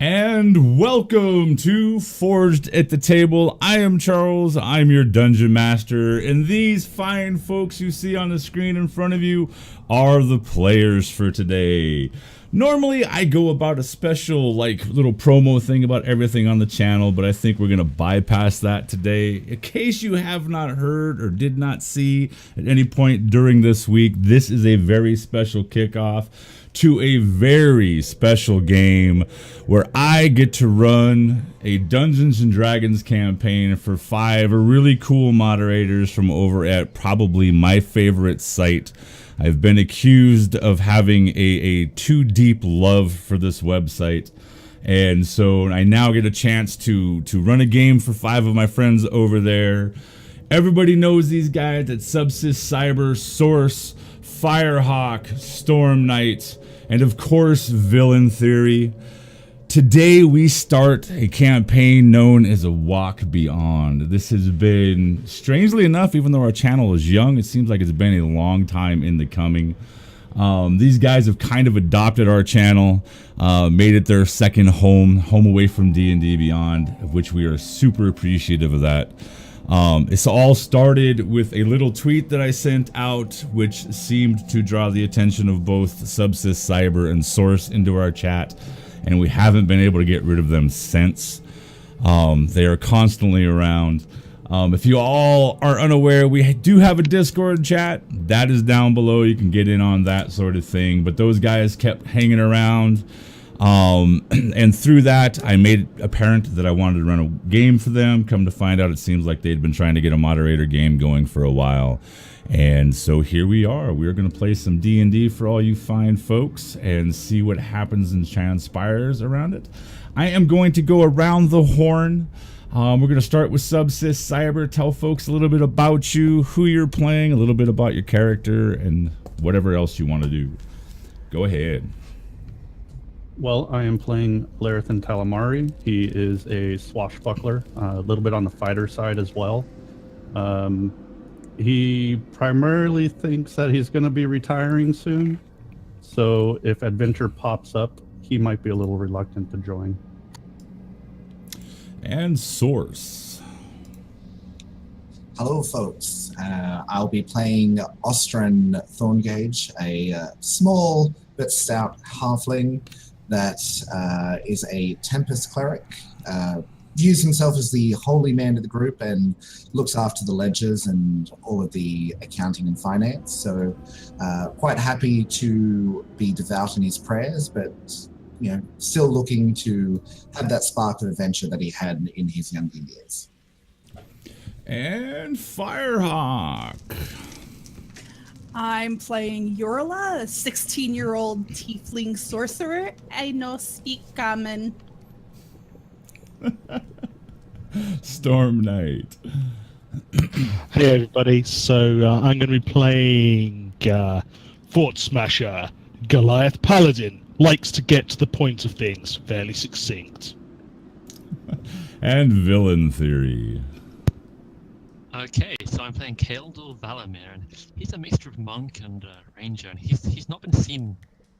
And welcome to Forged at the Table. I am Charles, I'm your Dungeon Master, and these fine folks you see on the screen in front of you are the players for today. Normally I go about a special little promo thing about everything on the channel, but I think we're going to bypass that today. In case you have not heard or did not see at any point during this week, this is a very special kickoff to a very special game where I get to run a Dungeons and Dragons campaign for 5 really cool moderators from over at probably my favorite site. I've been accused of having a too deep love for this website, and so I now get a chance to run a game for 5 of my friends over there. Everybody knows these guys at Subsys Cyber, Source, Firehawk, Storm Knight, and of course Villain Theory. Today we start a campaign known as A Walk Beyond. This has been, strangely enough, even though our channel is young, it seems like it's been a long time in the coming. These guys have kind of adopted our channel, made it their second home away from D&D Beyond, of which we are super appreciative of that. It's all started with a little tweet that I sent out, which seemed to draw the attention of both Subsys Cyber and Source into our chat, and we haven't been able to get rid of them since. They are constantly around. If you all are unaware, we do have a Discord chat. That is down below. You can get in on that sort of thing. But those guys kept hanging around. And through that, I made it apparent that I wanted to run a game for them. Come to find out, it seems like they'd been trying to get a moderator game going for a while. And so here we are. We're going to play some D&D for all you fine folks and see what happens and transpires around it. I am going to go around the horn. We're going to start with Subsys Cyber. Tell folks a little bit about you, who you're playing, a little bit about your character, and whatever else you want to do. Go ahead. Well, I am playing Larathan Talamari. He is a swashbuckler, a little bit on the fighter side as well. He primarily thinks that he's going to be retiring soon, so if adventure pops up, he might be a little reluctant to join. And Source. Hello, folks. I'll be playing Ostran Thorngage, a small but stout halfling that is a Tempest cleric. Views himself as the holy man of the group and looks after the ledgers and all of the accounting and finance. So quite happy to be devout in his prayers, but still looking to have that spark of adventure that he had in his younger years. And Firehawk. I'm playing Yorla, a 16-year-old tiefling sorcerer. I know speak common. Storm Knight. Hey everybody, so I'm going to be playing Fort Smasher, Goliath Paladin. Likes to get to the point of things, fairly succinct. And Villain Theory. Okay, so I'm playing Kaeldor Valamir, and he's a mixture of monk and ranger, and he's not been seen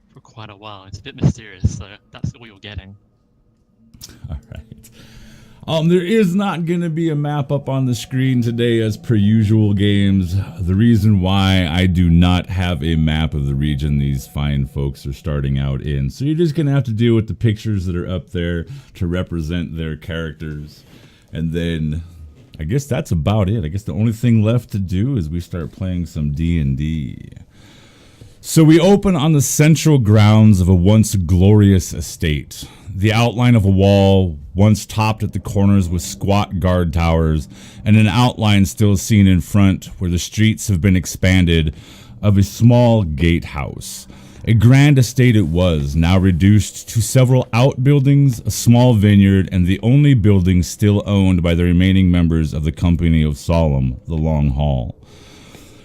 for quite a while. It's a bit mysterious, so that's all you're getting. All right. There is not going to be a map up on the screen today as per usual games. The reason why I do not have a map of the region these fine folks are starting out in. So you're just going to have to deal with the pictures that are up there to represent their characters. And then I guess that's about it. I guess the only thing left to do is we start playing some D&D. So we open on the central grounds of a once glorious estate. The outline of a wall, once topped at the corners with squat guard towers, and an outline still seen in front where the streets have been expanded, of a small gatehouse. A grand estate it was, now reduced to several outbuildings, a small vineyard, and the only building still owned by the remaining members of the Company of Solemn, the Long Hall.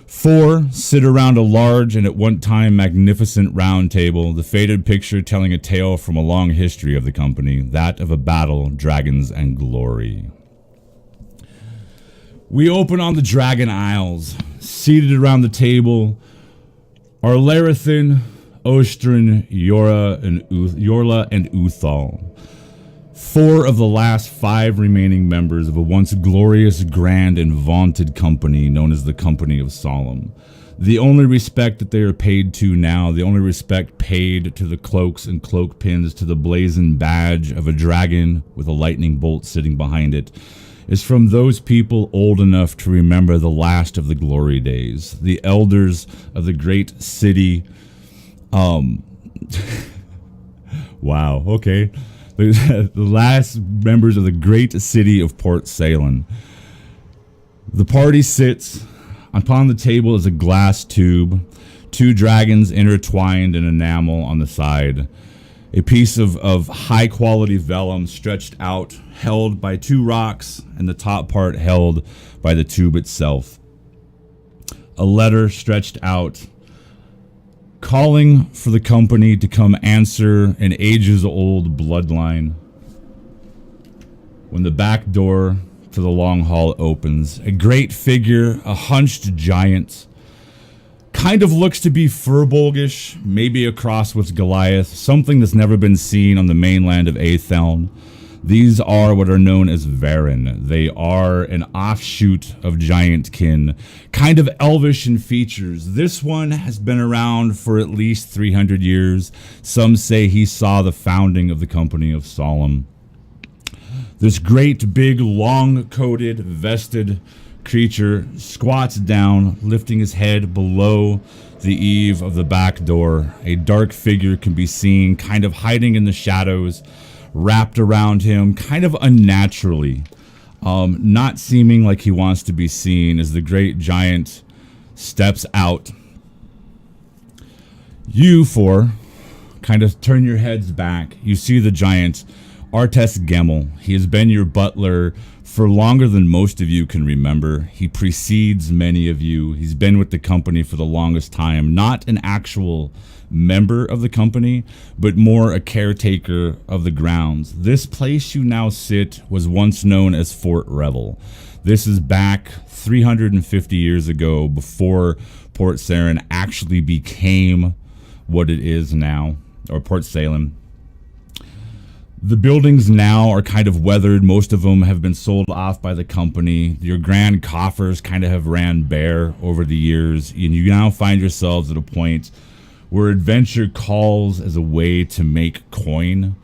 4 sit around a large and at one time magnificent round table, the faded picture telling a tale from a long history of the company, that of a battle, dragons, and glory. We open on the Dragon Isles. Seated around the table are Larathan, Ostran, Yorla, and Uthal. 4 of the last 5 remaining members of a once glorious, grand, and vaunted company known as the Company of Solemn. The only respect that they are paid to now, the only respect paid to the cloaks and cloak pins, to the blazoned badge of a dragon with a lightning bolt sitting behind it, is from those people old enough to remember the last of the glory days, the elders of the great city. Wow, okay. The last members of the great city of Port Salem. The party sits. Upon the table is a glass tube, 2 dragons intertwined in enamel on the side, a piece of high-quality vellum stretched out, held by 2 rocks, and the top part held by the tube itself. A letter stretched out, calling for the company to come answer an ages-old bloodline. When the back door to the long hall opens, a great figure, a hunched giant, kind of looks to be Furbolgish, maybe a cross with Goliath, something that's never been seen on the mainland of Atheln. These are what are known as Varen. They are an offshoot of Giantkin, kind of elvish in features. This one has been around for at least 300 years. Some say he saw the founding of the Company of Solemn. This great, big, long-coated, vested creature squats down, lifting his head below the eave of the back door. A dark figure can be seen, kind of hiding in the shadows, wrapped around him, kind of unnaturally, not seeming like he wants to be seen as the great giant steps out. You 4 kind of turn your heads back. You see the giant, Artes Gemmel. He has been your butler for longer than most of you can remember. He precedes many of you. He's been with the company for the longest time, not an actual member of the company, but more a caretaker of the grounds. This place you now sit was once known as Fort Revel. This is back 350 years ago, before Port Sarin actually became what it is now, or Port Salem. The buildings now are kind of weathered. Most of them have been sold off by the company. Your grand coffers kind of have ran bare over the years, and you now find yourselves at a point where adventure calls as a way to make coin.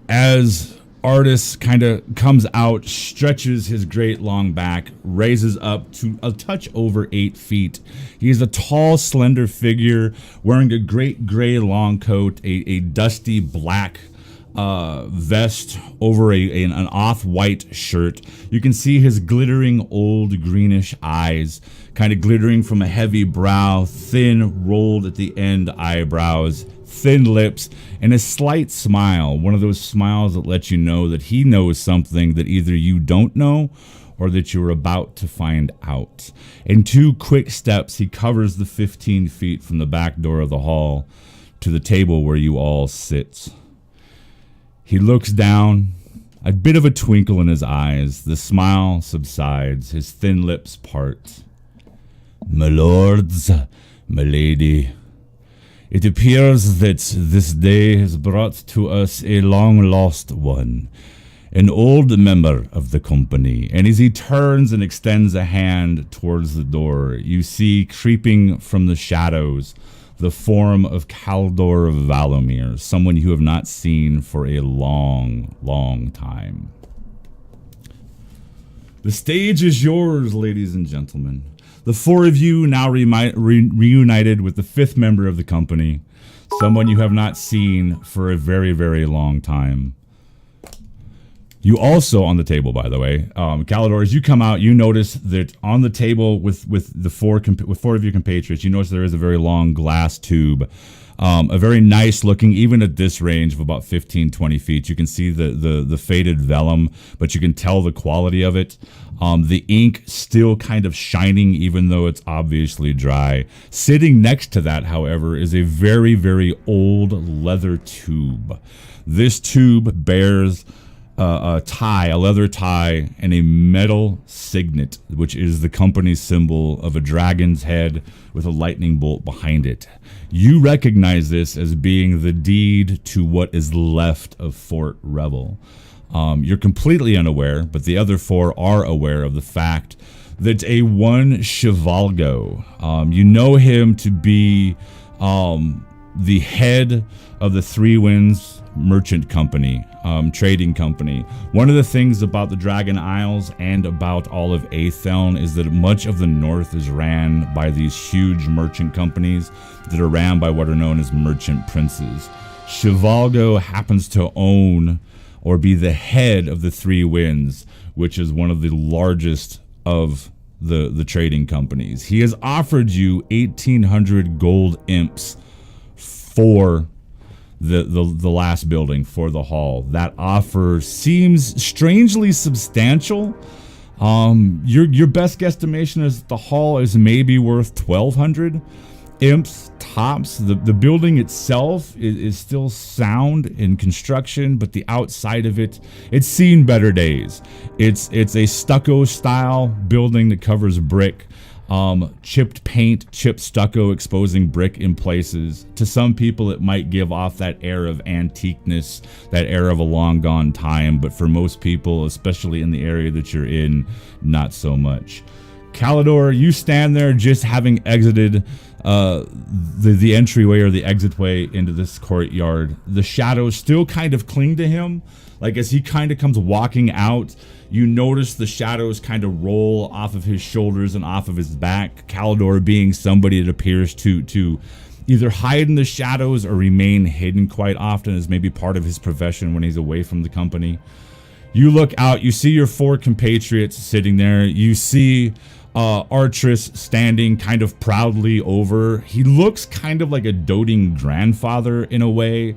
As Artis kind of comes out, stretches his great long back, raises up to a touch over 8 feet. He is a tall, slender figure wearing a great gray long coat, a dusty black vest over an off-white shirt. You can see his glittering old greenish eyes, kind of glittering from a heavy brow, thin rolled at the end eyebrows, thin lips, and a slight smile, one of those smiles that lets you know that he knows something that either you don't know or that you're about to find out. In 2 quick steps, he covers the 15 feet from the back door of the hall to the table where you all sit. He looks down, a bit of a twinkle in his eyes. The smile subsides, his thin lips part. My lords, my lady, it appears that this day has brought to us a long-lost one, an old member of the company. And as he turns and extends a hand towards the door, you see creeping from the shadows the form of Kaldor Valomir, someone you have not seen for a long, long time. The stage is yours, ladies and gentlemen. The 4 of you now reunited with the 5th member of the company, someone you have not seen for a very, very long time. You also, on the table, by the way, Kalidor, as you come out, you notice that on the table with 4 of your compatriots, you notice there is a very long glass tube, a very nice looking, even at this range of about 15, 20 feet. You can see the faded vellum, but you can tell the quality of it. The ink still kind of shining, even though it's obviously dry. Sitting next to that, however, is a very, very old leather tube. This tube bears a leather tie, and a metal signet, which is the company's symbol of a dragon's head with a lightning bolt behind it. You recognize this as being the deed to what is left of Fort Rebel. You're completely unaware, but the other four are aware of the fact that a one Chevalgo, you know him to be the head of the Three Winds Merchant Company, trading company. One of the things about the Dragon Isles and about all of Atheln is that much of the north is ran by these huge merchant companies that are ran by what are known as merchant princes. Chevalgo happens to own or be the head of the Three Winds, which is one of the largest of the trading companies. He has offered you 1,800 gold imps for the last building, for the hall. That offer seems strangely substantial. Your best guesstimation is the hall is maybe worth 1,200 imps tops. The building itself is still sound in construction, but the outside of it's seen better days. It's a stucco style building that covers brick. Chipped paint, chipped stucco, exposing brick in places. To some people, it might give off that air of antiqueness, that air of a long gone time, but for most people, especially in the area that you're in, not so much. Calidor, you stand there just having exited the entryway or the exitway into this courtyard. The shadows still kind of cling to him. Like as he kind of comes walking out, you notice the shadows kind of roll off of his shoulders and off of his back. Calidor being somebody that appears to either hide in the shadows or remain hidden quite often, as maybe part of his profession when he's away from the company. You look out, you see your four compatriots sitting there. You see Artris standing kind of proudly over. He looks kind of like a doting grandfather in a way.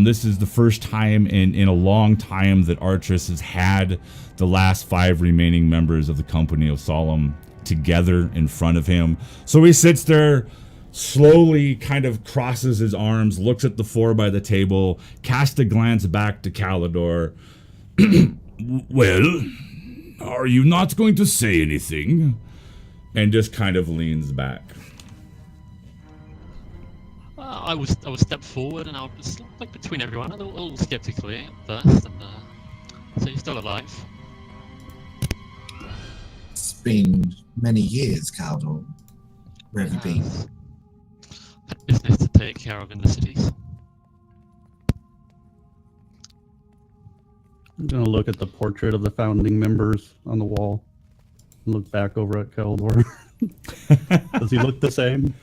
This is the first time in a long time that Artris has had the last 5 remaining members of the Company of Solemn together in front of him. So he sits there, slowly kind of crosses his arms, looks at the 4 by the table, casts a glance back to Calidor. Well, are you not going to say anything? And just kind of leans back. I will step forward and I'll just look between everyone, a little skeptically at first, and so you're still alive. It's been many years, Caldor. Where have you been? Had business to take care of in the cities. I'm gonna look at the portrait of the founding members on the wall and look back over at Caldor. Does he look the same?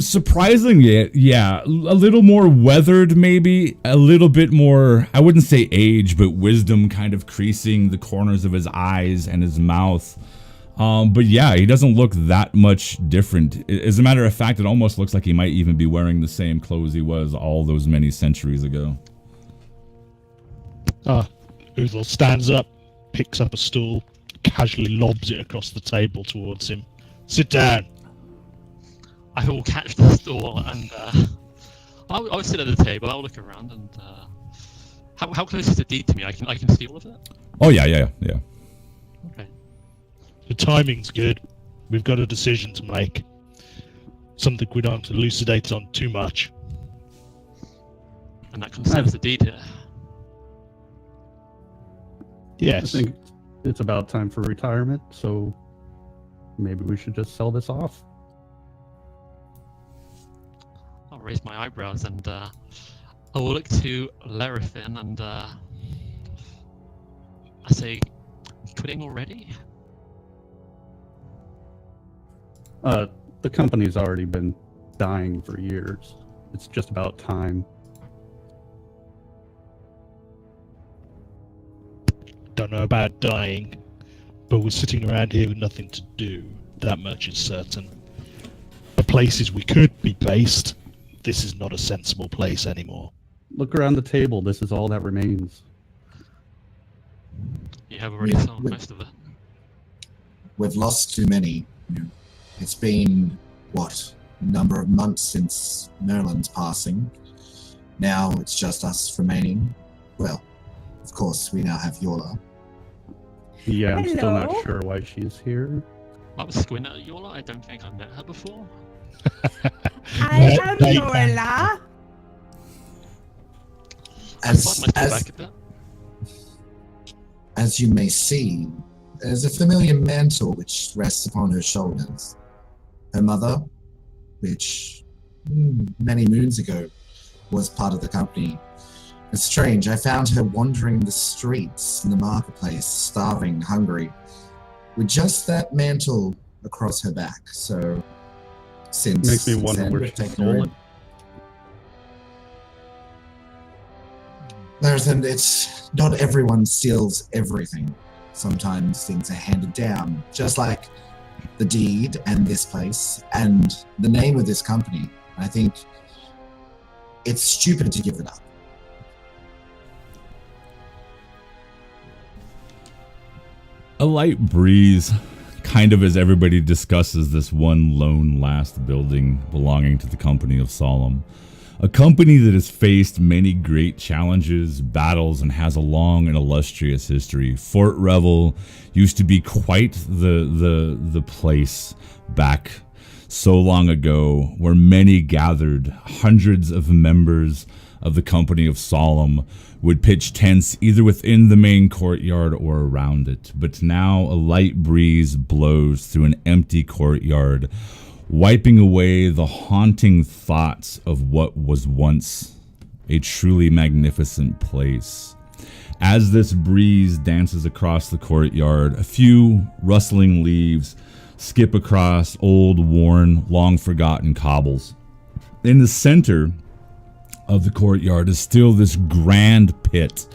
Surprisingly, yeah, a little more weathered, maybe a little bit more, I wouldn't say age, but wisdom kind of creasing the corners of his eyes and his mouth. But yeah, he doesn't look that much different. As a matter of fact, it almost looks like he might even be wearing the same clothes he was all those many centuries ago. Uthal stands up, picks up a stool, casually lobs it across the table towards him. Sit down. I will catch the stool and I'll sit at the table. I'll look around and how close is the deed to me? I can see all of it. Oh yeah. Okay. The timing's good. We've got a decision to make. Something we don't have to elucidate on too much. And that concerns the deed here. Yes. I think it's about time for retirement, so maybe we should just sell this off. I'll raise my eyebrows and I will look to Lerifin and I say, quitting already? The company's already been dying for years. It's just about time. Don't know about dying, but we're sitting around here with nothing to do. That much is certain. The places we could be based, this is not a sensible place anymore. Look around the table. This is all that remains. You have already sold most of it. We've lost too many. It's been, what, a number of months since Merlin's passing. Now it's just us remaining. Well, Of course, we now have Yola. Yeah, I'm still Hello? not sure why she's here. I was squinting at Yola. I don't think I've met her before. I am They- Yola. I slide my toe As, back a bit. as you may see, there's a familiar mantle which rests upon her shoulders. Her mother, which many moons ago was part of the company. It's strange, I found her wandering the streets in the marketplace, starving, hungry, with just that mantle across her back. So, since Makes me wonder then, where we've she taken stole her it. in. It's not everyone steals everything. Sometimes things are handed down, just like the deed and this place and the name of this company. I think it's stupid to give it up. A light breeze, kind of as everybody discusses this one lone last building belonging to the company of Solemn. A company that has faced many great challenges, battles, and has a long and illustrious history. Fort Revel used to be quite the place back so long ago where many gathered. Hundreds of members of the company of Solemn would pitch tents either within the main courtyard or around it. But now a light breeze blows through an empty courtyard, wiping away the haunting thoughts of what was once a truly magnificent place. As this breeze dances across the courtyard, a few rustling leaves skip across old, worn, long-forgotten cobbles. In the center of the courtyard is still this grand pit,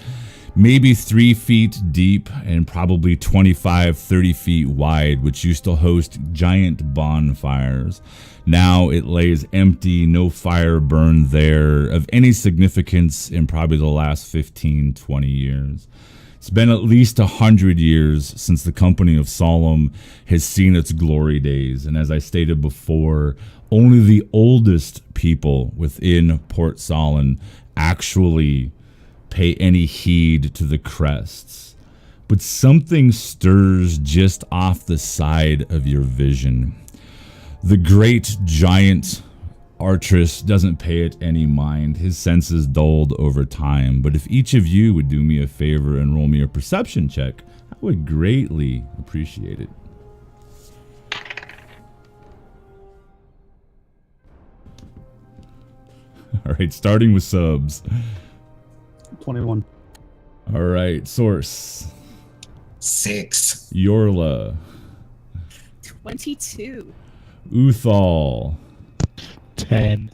maybe 3 feet deep and probably 25-30 feet wide, which used to host giant bonfires. Now it lays empty, no fire burned there of any significance in probably the last 15-20 years. It's been at least 100 years since the company of Solemn has seen its glory days, and as I stated before, only the oldest people within Port Solon actually pay any heed to the crests. But something stirs just off the side of your vision. The great giant Artris doesn't pay it any mind. His senses dulled over time. But if each of you would do me a favor and roll me a perception check, I would greatly appreciate it. All right, starting with subs. 21. All right, Source. 6. Yorla. 22. Uthal. 10.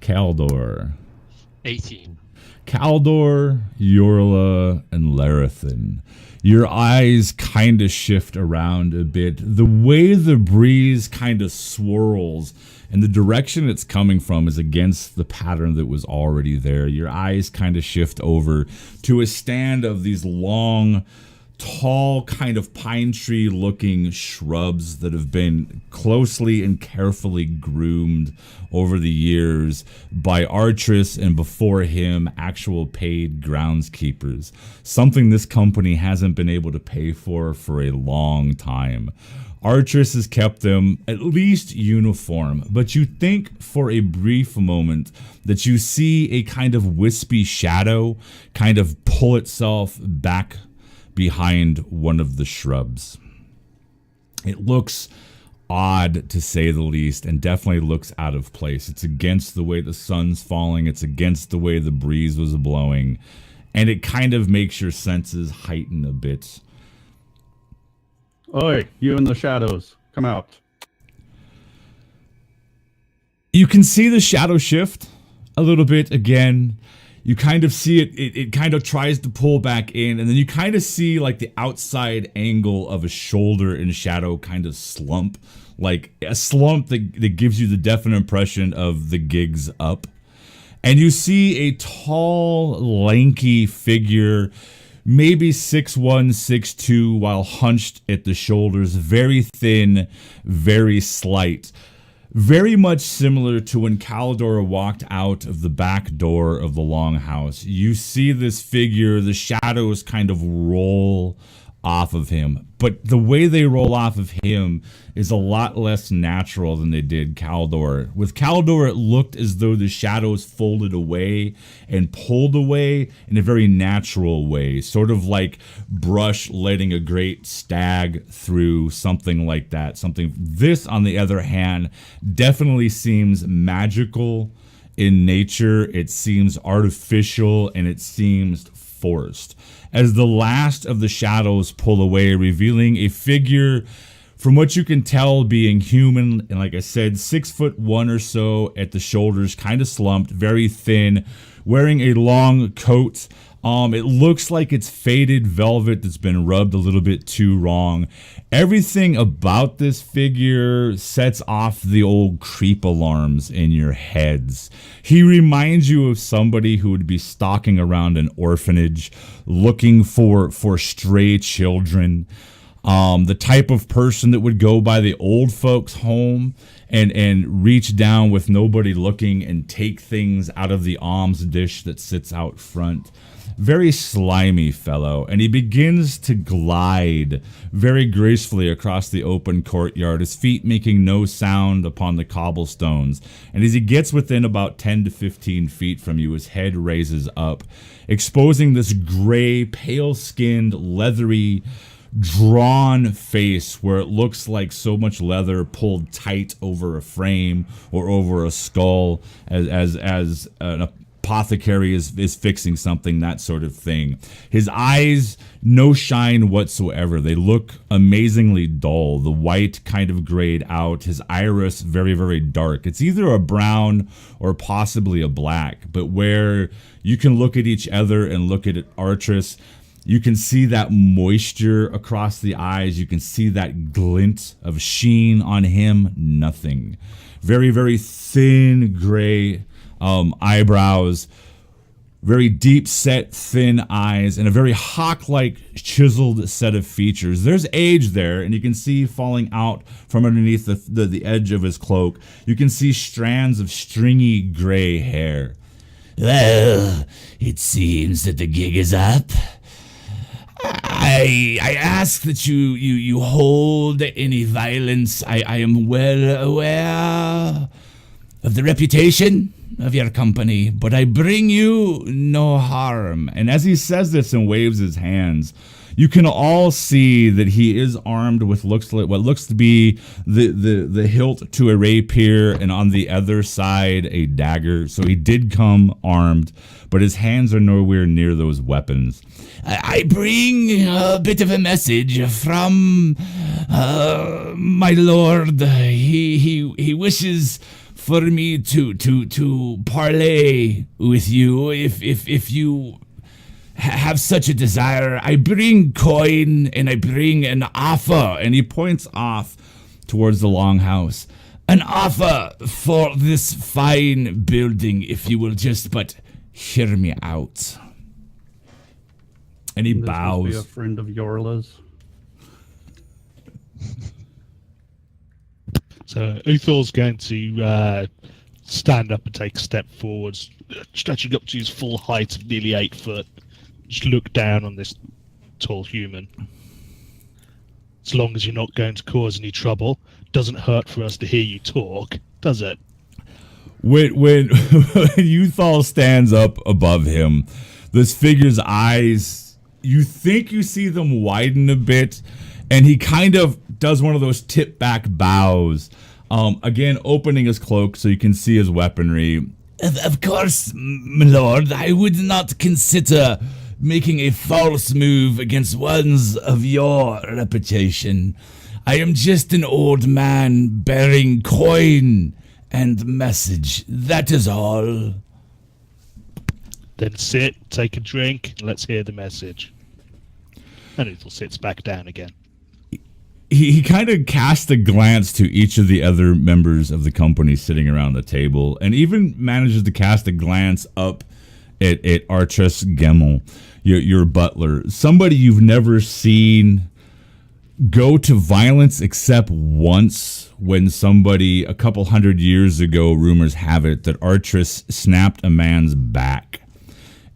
Kaldor. 18. Kaldor, Yorla, and Larathan. Your eyes kind of shift around a bit. The way the breeze kind of swirls and the direction it's coming from is against the pattern that was already there. Your eyes kind of shift over to a stand of these long, tall, kind of pine tree looking shrubs that have been closely and carefully groomed over the years by Artris and before him actual paid groundskeepers, something this company hasn't been able to pay for a long time. Artris has kept them at least uniform, but you think for a brief moment that you see a kind of wispy shadow kind of pull itself back behind one of the shrubs. It looks odd, to say the least, and definitely looks out of place. It's against the way the sun's falling. It's against the way the breeze was blowing, and it kind of makes your senses heighten a bit. Oi, you in the shadows, come out. You can see the shadow shift a little bit again. You kind of see it kind of tries to pull back in, and then you kind of see like the outside angle of a shoulder in shadow kind of slump, like a slump that gives you the definite impression of the gig's up. And you see a tall, lanky figure, maybe 6'1", 6'2", while hunched at the shoulders, very thin, very slight. very much similar to when Caldor walked out of the back door of the longhouse. You see this figure, the shadows kind of roll off of him, but the way they roll off of him is a lot less natural than they did Caldor. With Caldor, it looked as though the shadows folded away and pulled away in a very natural way, sort of like brush letting a great stag through, something like that. This, on the other hand, definitely seems magical in nature. It seems artificial, and it seems forced. As the last of the shadows pull away, revealing a figure, from what you can tell, being human, and like I said, 6'1" or so at the shoulders, kind of slumped, very thin, wearing a long coat. It looks like it's faded velvet that's been rubbed a little bit too wrong. Everything about this figure sets off the old creep alarms in your heads. He reminds you of somebody who would be stalking around an orphanage looking for stray children. The type of person that would go by the old folks' home and reach down with nobody looking and take things out of the alms dish that sits out front. Very slimy fellow, and he begins to glide very gracefully across the open courtyard, his feet making no sound upon the cobblestones. And as he gets within about 10 to 15 feet from you, his head raises up, exposing this gray, pale-skinned, leathery, drawn face where it looks like so much leather pulled tight over a frame or over a skull as an apothecary is fixing something, that sort of thing. His eyes, no shine whatsoever. They look amazingly dull. The white kind of grayed out. His iris very, very dark. It's either a brown or possibly a black, but where you can look at each other and look at Artress, you can see that moisture across the eyes. You can see that glint of sheen on him. Nothing. Very, very thin gray eyebrows, very deep set, thin eyes, and a very hawk-like chiseled set of features. There's age there, and you can see falling out from underneath the edge of his cloak. You can see strands of stringy gray hair. Well, it seems that the gig is up. I ask that you hold any violence. I am well aware of the reputation of your company, but I bring you no harm. And as he says this and waves his hands, you can all see that he is armed with what looks to be the hilt to a rapier, and on the other side a dagger. So he did come armed, but his hands are nowhere near those weapons. I bring a bit of a message from my lord. He wishes for me to parley with you if you have such a desire. I bring coin and I bring an offer. And he points off towards the longhouse. An offer for this fine building, if you will just but hear me out. And he This must bows. be a friend of Yorla's. So Uthor's going to stand up and take a step forwards, stretching up to his full height of nearly 8 foot. Just look down on this tall human. As long as you're not going to cause any trouble, doesn't hurt for us to hear you talk, does it? When Uthal stands up above him, this figure's eyes, you think you see them widen a bit, and he kind of does one of those tip back bows, again opening his cloak so you can see his weaponry. Of course, my lord, I would not consider making a false move against ones of your reputation. I am just an old man bearing coin and message. That is all. Then sit, take a drink, and let's hear the message. And Uthor sits back down again. He kind of casts a glance to each of the other members of the company sitting around the table, and even manages to cast a glance up at Artress Gemmel, your butler, somebody you've never seen go to violence except once when somebody a couple hundred years ago, rumors have it, that Artress snapped a man's back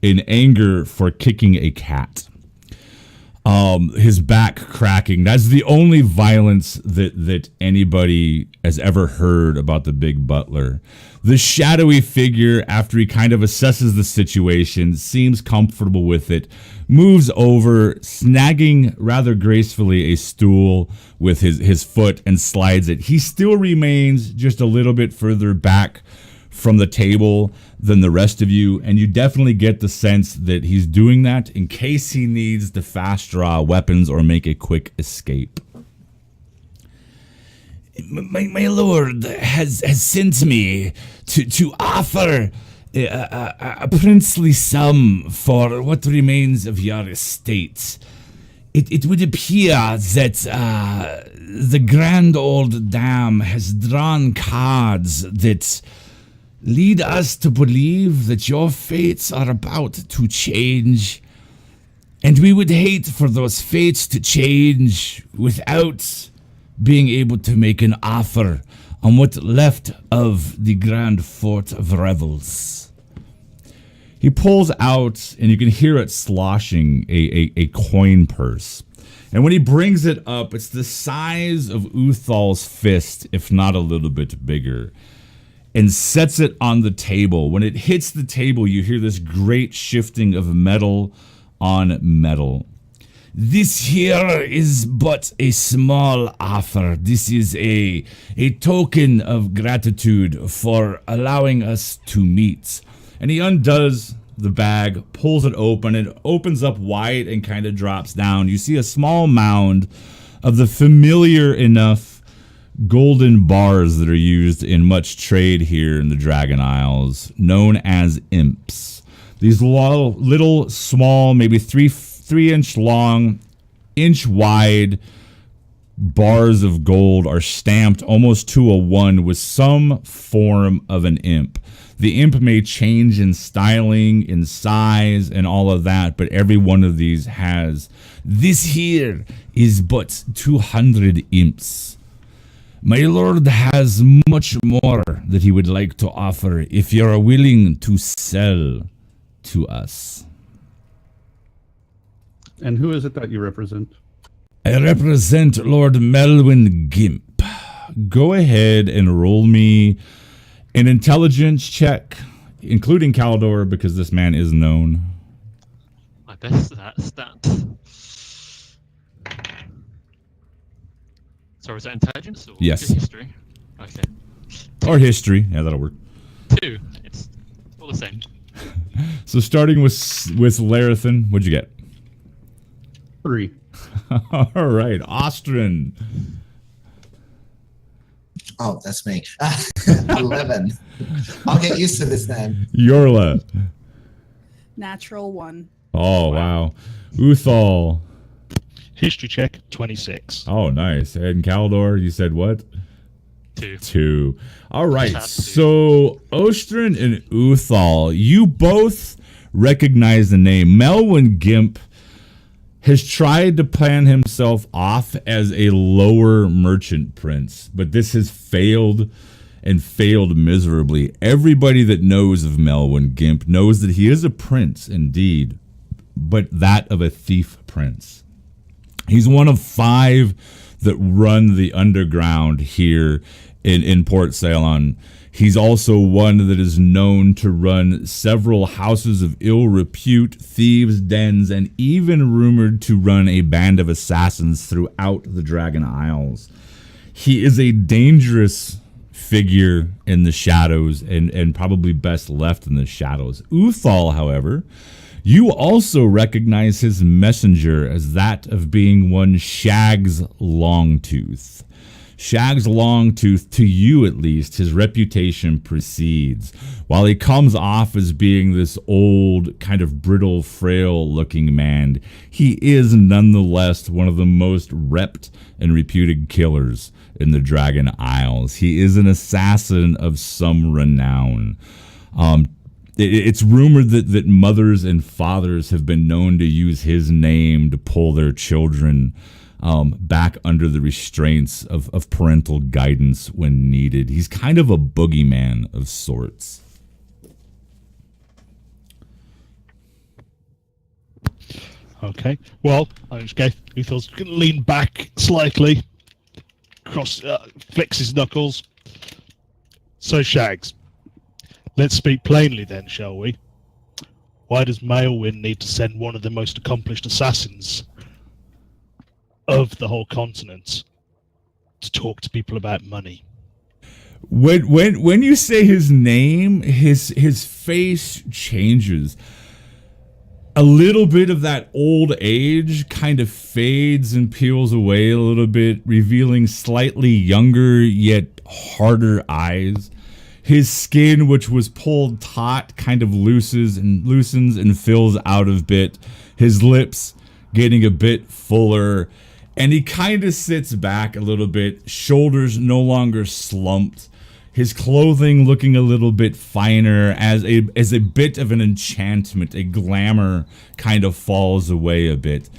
in anger for kicking a cat. His back cracking. That's the only violence that anybody has ever heard about the Big Butler. The shadowy figure, after he kind of assesses the situation, seems comfortable with it, moves over, snagging rather gracefully a stool with his foot and slides it. He still remains just a little bit further back from the table than the rest of you, and you definitely get the sense that he's doing that in case he needs to fast draw weapons or make a quick escape. My lord has sent me to offer a princely sum for what remains of your estate. It would appear that the grand old dame has drawn cards that lead us to believe that your fates are about to change, and we would hate for those fates to change without being able to make an offer on what's left of the Grand Fort of Revels. He pulls out, and you can hear it sloshing, a coin purse. And when he brings it up, it's the size of Uthal's fist, if not a little bit bigger, and sets it on the table. When it hits the table, you hear this great shifting of metal on metal. This here is but a small offer. This is a token of gratitude for allowing us to meet. And he undoes the bag, pulls it open, and it opens up wide and kind of drops down. You see a small mound of the familiar enough golden bars that are used in much trade here in the Dragon Isles, known as imps. These little small, maybe 3-inch long, inch wide bars of gold are stamped almost to a 1 with some form of an imp. The imp may change in styling, in size, and all of that, but every one of these has, this here is but 200 imps. My lord has much more that he would like to offer if you are willing to sell to us. And who is it that you represent? I represent Lord Melwyn Gimp. Go ahead and roll me an intelligence check, including Caldor, because this man is known. My best stat. So is that intelligence or Yes. history? Okay. Or history. Yeah, that'll work. 2. It's all the same. So starting with Larathan, what'd you get? 3. All right, Ostrin. Oh, that's me. 11. I'll get used to this name. Yorla. Natural 1. Oh, wow. Uthal. History check, 26. Oh, nice. And Caldor, you said what? 2. 2. All right. Top 2. So Ostrin and Uthal, you both recognize the name. Melwyn Gimp has tried to plan himself off as a lower merchant prince, but this has failed and failed miserably. Everybody that knows of Melwyn Gimp knows that he is a prince indeed, but that of a thief prince. He's one of 5 that run the underground here in Port Ceylon. He's also one that is known to run several houses of ill repute, thieves' dens, and even rumored to run a band of assassins throughout the Dragon Isles. He is a dangerous figure in the shadows and probably best left in the shadows. Uthal, however, you also recognize his messenger as that of being one Shags Longtooth. Shags Longtooth, to you at least, his reputation precedes. While he comes off as being this old, kind of brittle, frail-looking man, he is nonetheless one of the most repped and reputed killers in the Dragon Isles. He is an assassin of some renown. It's rumored that mothers and fathers have been known to use his name to pull their children back under the restraints of parental guidance when needed. He's kind of a boogeyman of sorts. Okay. Well, okay. Uthal's going to lean back slightly, flex his knuckles. So, Shags, let's speak plainly then, shall we? Why does Maelwyn need to send one of the most accomplished assassins of the whole continent to talk to people about money? When you say his name, his face changes. A little bit of that old age kind of fades and peels away a little bit, revealing slightly younger yet harder eyes. His skin, which was pulled taut, kind of loosens and fills out a bit. His lips getting a bit fuller, and he kind of sits back a little bit, shoulders no longer slumped. His clothing looking a little bit finer as a bit of an enchantment, a glamour kind of falls away a bit.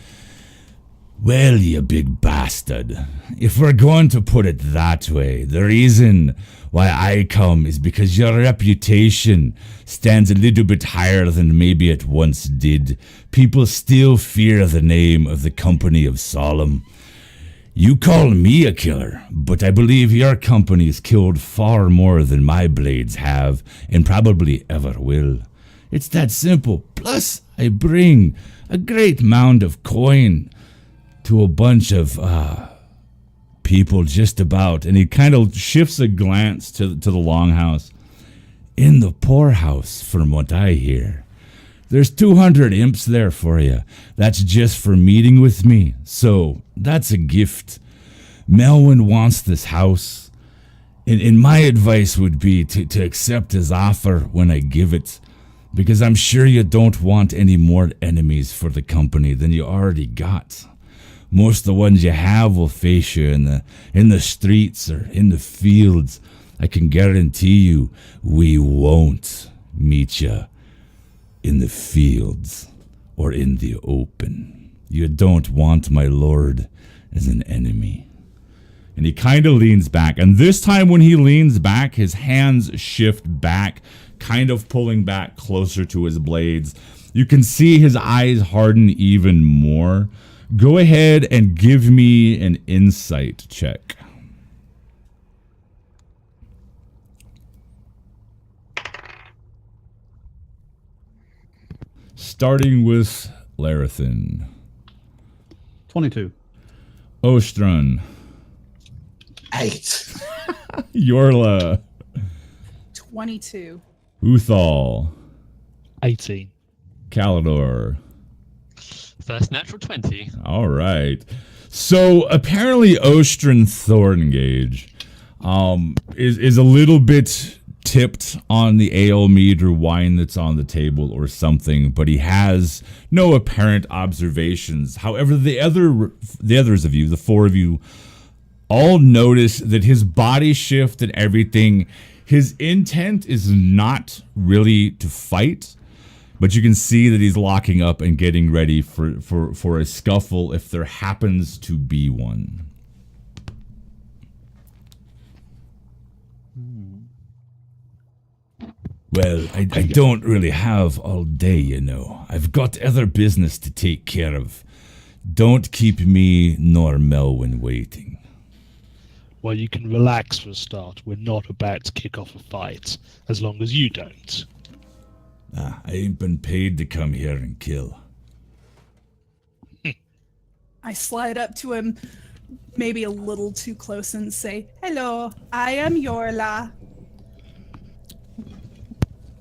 Well, you big bastard, if we're going to put it that way, the reason why I come is because your reputation stands a little bit higher than maybe it once did. People still fear the name of the Company of Solemn. You call me a killer, but I believe your company's killed far more than my blades have, and probably ever will. It's that simple. Plus, I bring a great mound of coin to a bunch of people just about. And he kind of shifts a glance to the longhouse. In the poorhouse, from what I hear. There's 200 imps there for you. That's just for meeting with me. So, that's a gift. Melwyn wants this house. And my advice would be to accept his offer when I give it. Because I'm sure you don't want any more enemies for the company than you already got. Most of the ones you have will face you in the streets or in the fields. I can guarantee you we won't meet you in the fields or in the open. You don't want my lord as an enemy. And he kind of leans back. And this time when he leans back, his hands shift back, kind of pulling back closer to his blades. You can see his eyes harden even more. Go ahead and give me an insight check. Starting with Larathan. 22. Ostrun. 8. Yorla. 22. Uthal. 18. Kalidor. First natural 20. All right. So apparently Ostrin Thorngage is a little bit tipped on the ale, mead, or wine that's on the table or something, but he has no apparent observations. However, the others of you, the four of you, all notice that his body shift and everything, his intent is not really to fight, but you can see that he's locking up and getting ready for a scuffle if there happens to be one. Well, I don't really have all day, you know. I've got other business to take care of. Don't keep me nor Melwyn waiting. Well, you can relax for a start. We're not about to kick off a fight, as long as you don't. I ain't been paid to come here and kill. I slide up to him, maybe a little too close, and say, "Hello, I am Yorla."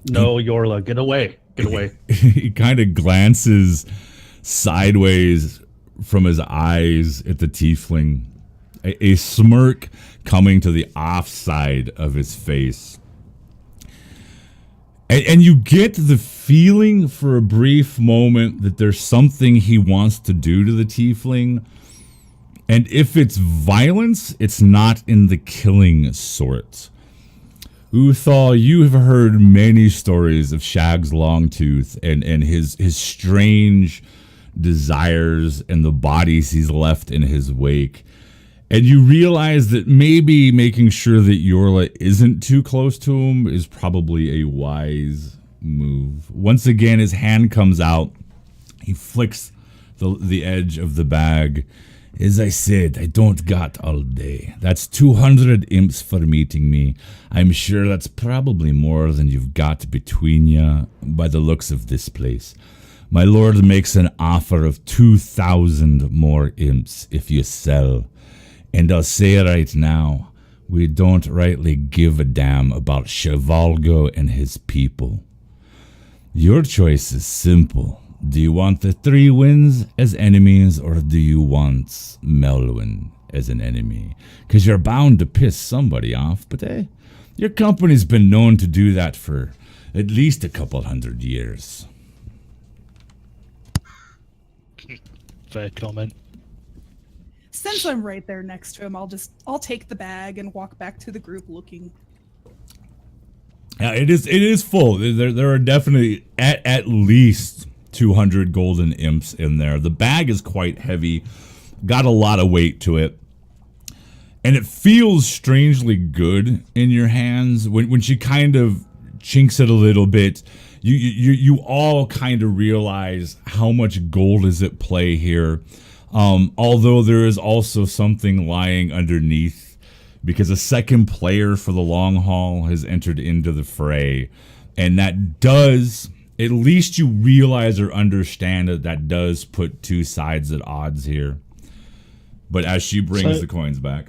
No, Yorla, get away. Get away. He kind of glances sideways from his eyes at the tiefling, a smirk coming to the offside of his face. And you get the feeling for a brief moment that there's something he wants to do to the tiefling. And if it's violence, it's not in the killing sort. Uthal, you have heard many stories of Shag's Longtooth and his strange desires and the bodies he's left in his wake. And you realize that maybe making sure that Yorla isn't too close to him is probably a wise move. Once again, his hand comes out. He flicks the edge of the bag. As I said, I don't got all day. That's 200 imps for meeting me. I'm sure that's probably more than you've got between you by the looks of this place. My lord makes an offer of 2,000 more imps if you sell. And I'll say it right now, we don't rightly give a damn about Chevalgo and his people. Your choice is simple. Do you want the 3 winds as enemies, or do you want Melwyn as an enemy? Because you're bound to piss somebody off, but your company's been known to do that for at least a couple 100 years. Fair comment. Since I'm right there next to him, I'll take the bag and walk back to the group looking. Yeah, it is full. There are definitely at least 200 golden imps in there. The bag is quite heavy, got a lot of weight to it, and it feels strangely good in your hands. When she kind of chinks it a little bit, you all kind of realize how much gold is at play here. Although there is also something lying underneath, because a second player for the long haul has entered into the fray, and that does, at least you realize or understand that does put two sides at odds here. But as she brings the coins back,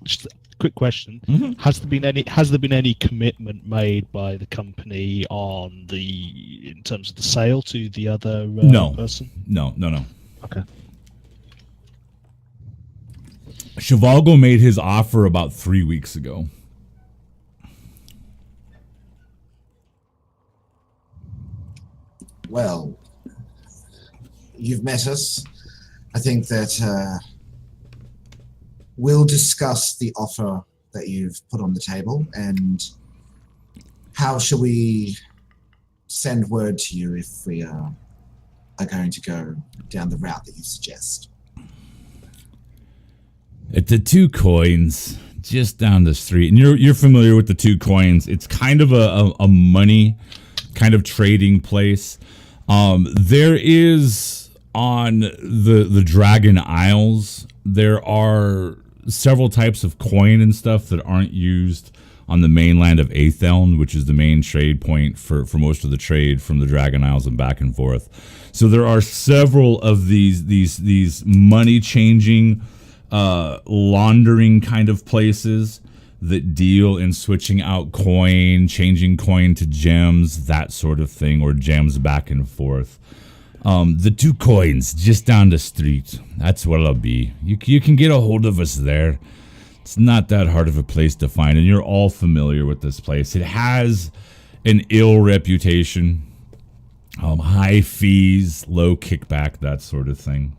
just a quick question: Mm-hmm. Has there been any commitment made by the company in terms of the sale to the other person? No. Okay. Chevalgo made his offer about 3 weeks ago. Well, you've met us. I think that we'll discuss the offer that you've put on the table, and how shall we send word to you if we are going to go down the route that you suggest. At the 2 coins, just down the street, and you're familiar with the 2 coins. It's kind of a money kind of trading place. There is on the Dragon Isles, there are several types of coin and stuff that aren't used on the mainland of Atheln, which is the main trade point for most of the trade from the Dragon Isles and back and forth. So there are several of these money changing, laundering kind of places that deal in switching out coin, changing coin to gems, that sort of thing, or gems back and forth. The 2 coins just down the street. That's what it'll be. You can get a hold of us there. It's not that hard of a place to find, and you're all familiar with this place. It has an ill reputation, high fees, low kickback, that sort of thing.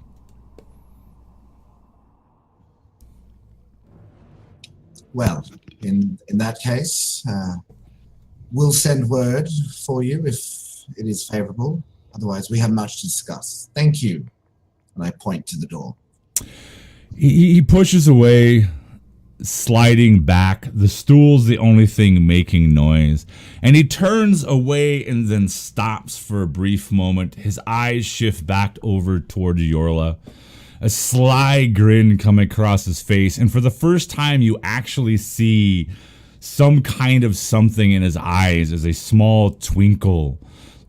Well, in that case, we'll send word for you if it is favorable. Otherwise, we have much to discuss. Thank you. And I point to the door. He pushes away, sliding back. The stool's the only thing making noise. And he turns away and then stops for a brief moment. His eyes shift back over toward Yorla. A sly grin coming across his face. And for the first time, you actually see some kind of something in his eyes as a small twinkle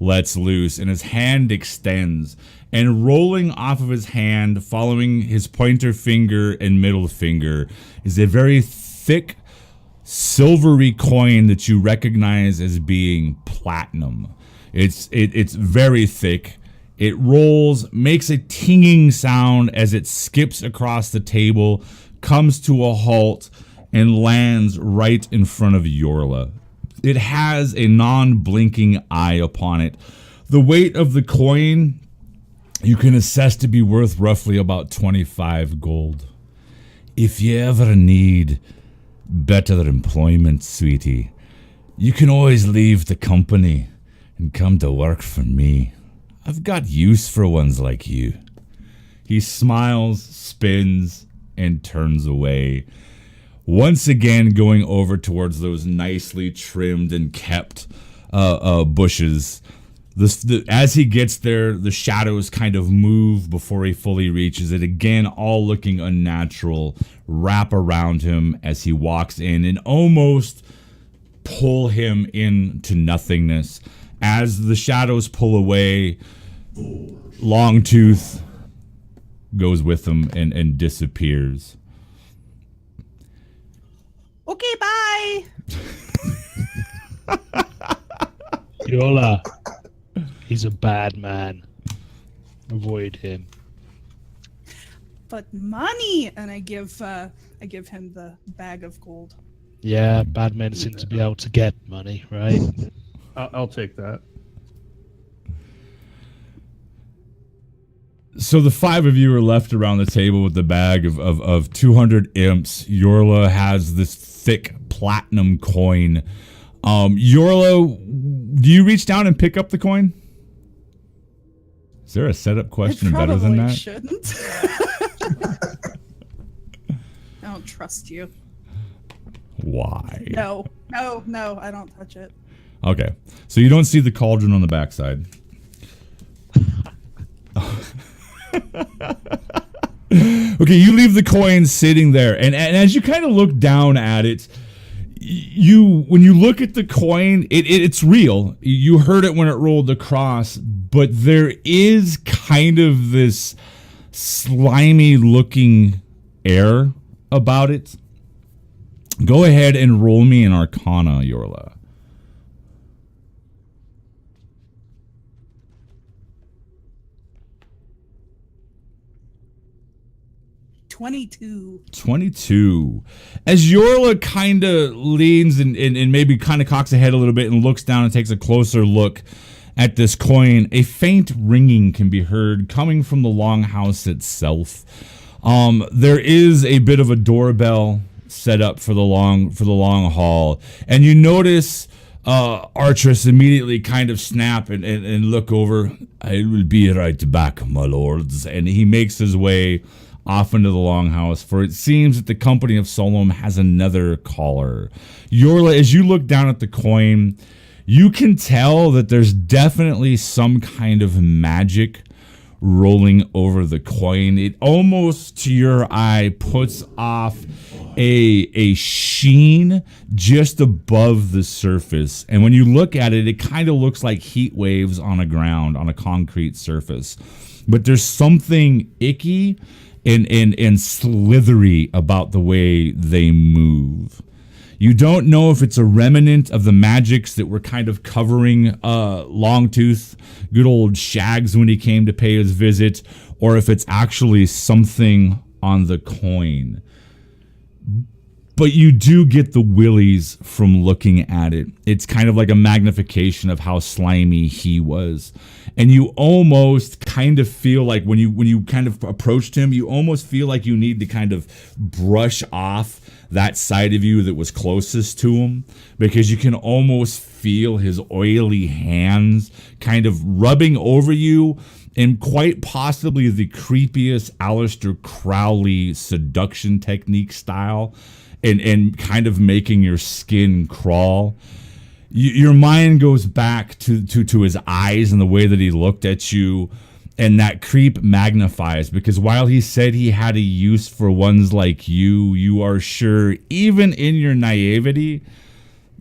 lets loose, and his hand extends, and rolling off of his hand, following his pointer finger and middle finger, is a very thick silvery coin that you recognize as being platinum. It's very thick. It rolls, makes a tinging sound as it skips across the table, comes to a halt, and lands right in front of Yorla. It has a non-blinking eye upon it. The weight of the coin you can assess to be worth roughly about 25 gold. If you ever need better employment, sweetie, you can always leave the company and come to work for me. I've got use for ones like you. He smiles, spins, and turns away. Once again, going over towards those nicely trimmed and kept bushes. As he gets there, the shadows kind of move before he fully reaches it. Again, all looking unnatural, wrap around him as he walks in and almost pull him into nothingness. As the shadows pull away, Longtooth goes with him and disappears. Okay, bye. Yola, he's a bad man. Avoid him. But money, and I give him the bag of gold. Yeah, bad men seem to be able to get money, right? I'll take that. So the five of you are left around the table with the bag of 200 imps. Yorla has this thick platinum coin. Yorla, do you reach down and pick up the coin? Is there a setup question better than that? Shouldn't. I don't trust you. Why? No, I don't touch it. Okay, so you don't see the cauldron on the backside. Okay, you leave the coin sitting there, and as you kind of look down at it, when you look at the coin, it's real. You heard it when it rolled across, but there is kind of this slimy looking air about it. Go ahead and roll me an Arcana, Yorla. 22. As Yorla kind of leans and maybe kind of cocks ahead a little bit and looks down and takes a closer look at this coin, a faint ringing can be heard coming from the longhouse itself. There is a bit of a doorbell set up for the long haul, and you notice Artress immediately kind of snap and look over. I will be right back, my lords. And he makes his way off into the longhouse, for it seems that the company of Solom has another caller. Yorla, as you look down at the coin, you can tell that there's definitely some kind of magic rolling over the coin. It almost, to your eye, puts off a sheen just above the surface. And when you look at it, it kind of looks like heat waves on a concrete surface. But there's something icky and slithery about the way they move. You don't know if it's a remnant of the magics that were kind of covering Longtooth, good old Shags, when he came to pay his visit, or if it's actually something on the coin. But you do get the willies from looking at it. It's kind of like a magnification of how slimy he was. And you almost kind of feel like when you kind of approached him, you almost feel like you need to kind of brush off that side of you that was closest to him, because you can almost feel his oily hands kind of rubbing over you in quite possibly the creepiest Aleister Crowley seduction technique style, and kind of making your skin crawl. Your mind goes back to his eyes and the way that he looked at you, and that creep magnifies, because while he said he had a use for ones like you are sure, even in your naivety,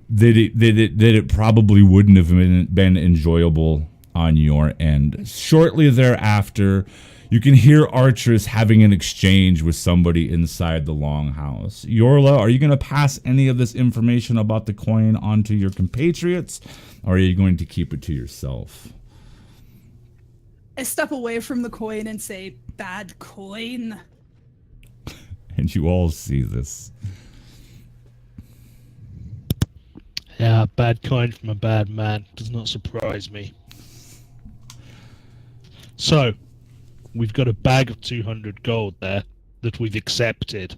that it probably wouldn't have been enjoyable on your end. Shortly thereafter, you can hear Archers having an exchange with somebody inside the longhouse. Yorla, are you going to pass any of this information about the coin on to your compatriots, or are you going to keep it to yourself? I step away from the coin and say, "Bad coin." And you all see this. Yeah, bad coin from a bad man. Does not surprise me. So, we've got a bag of 200 gold there that we've accepted.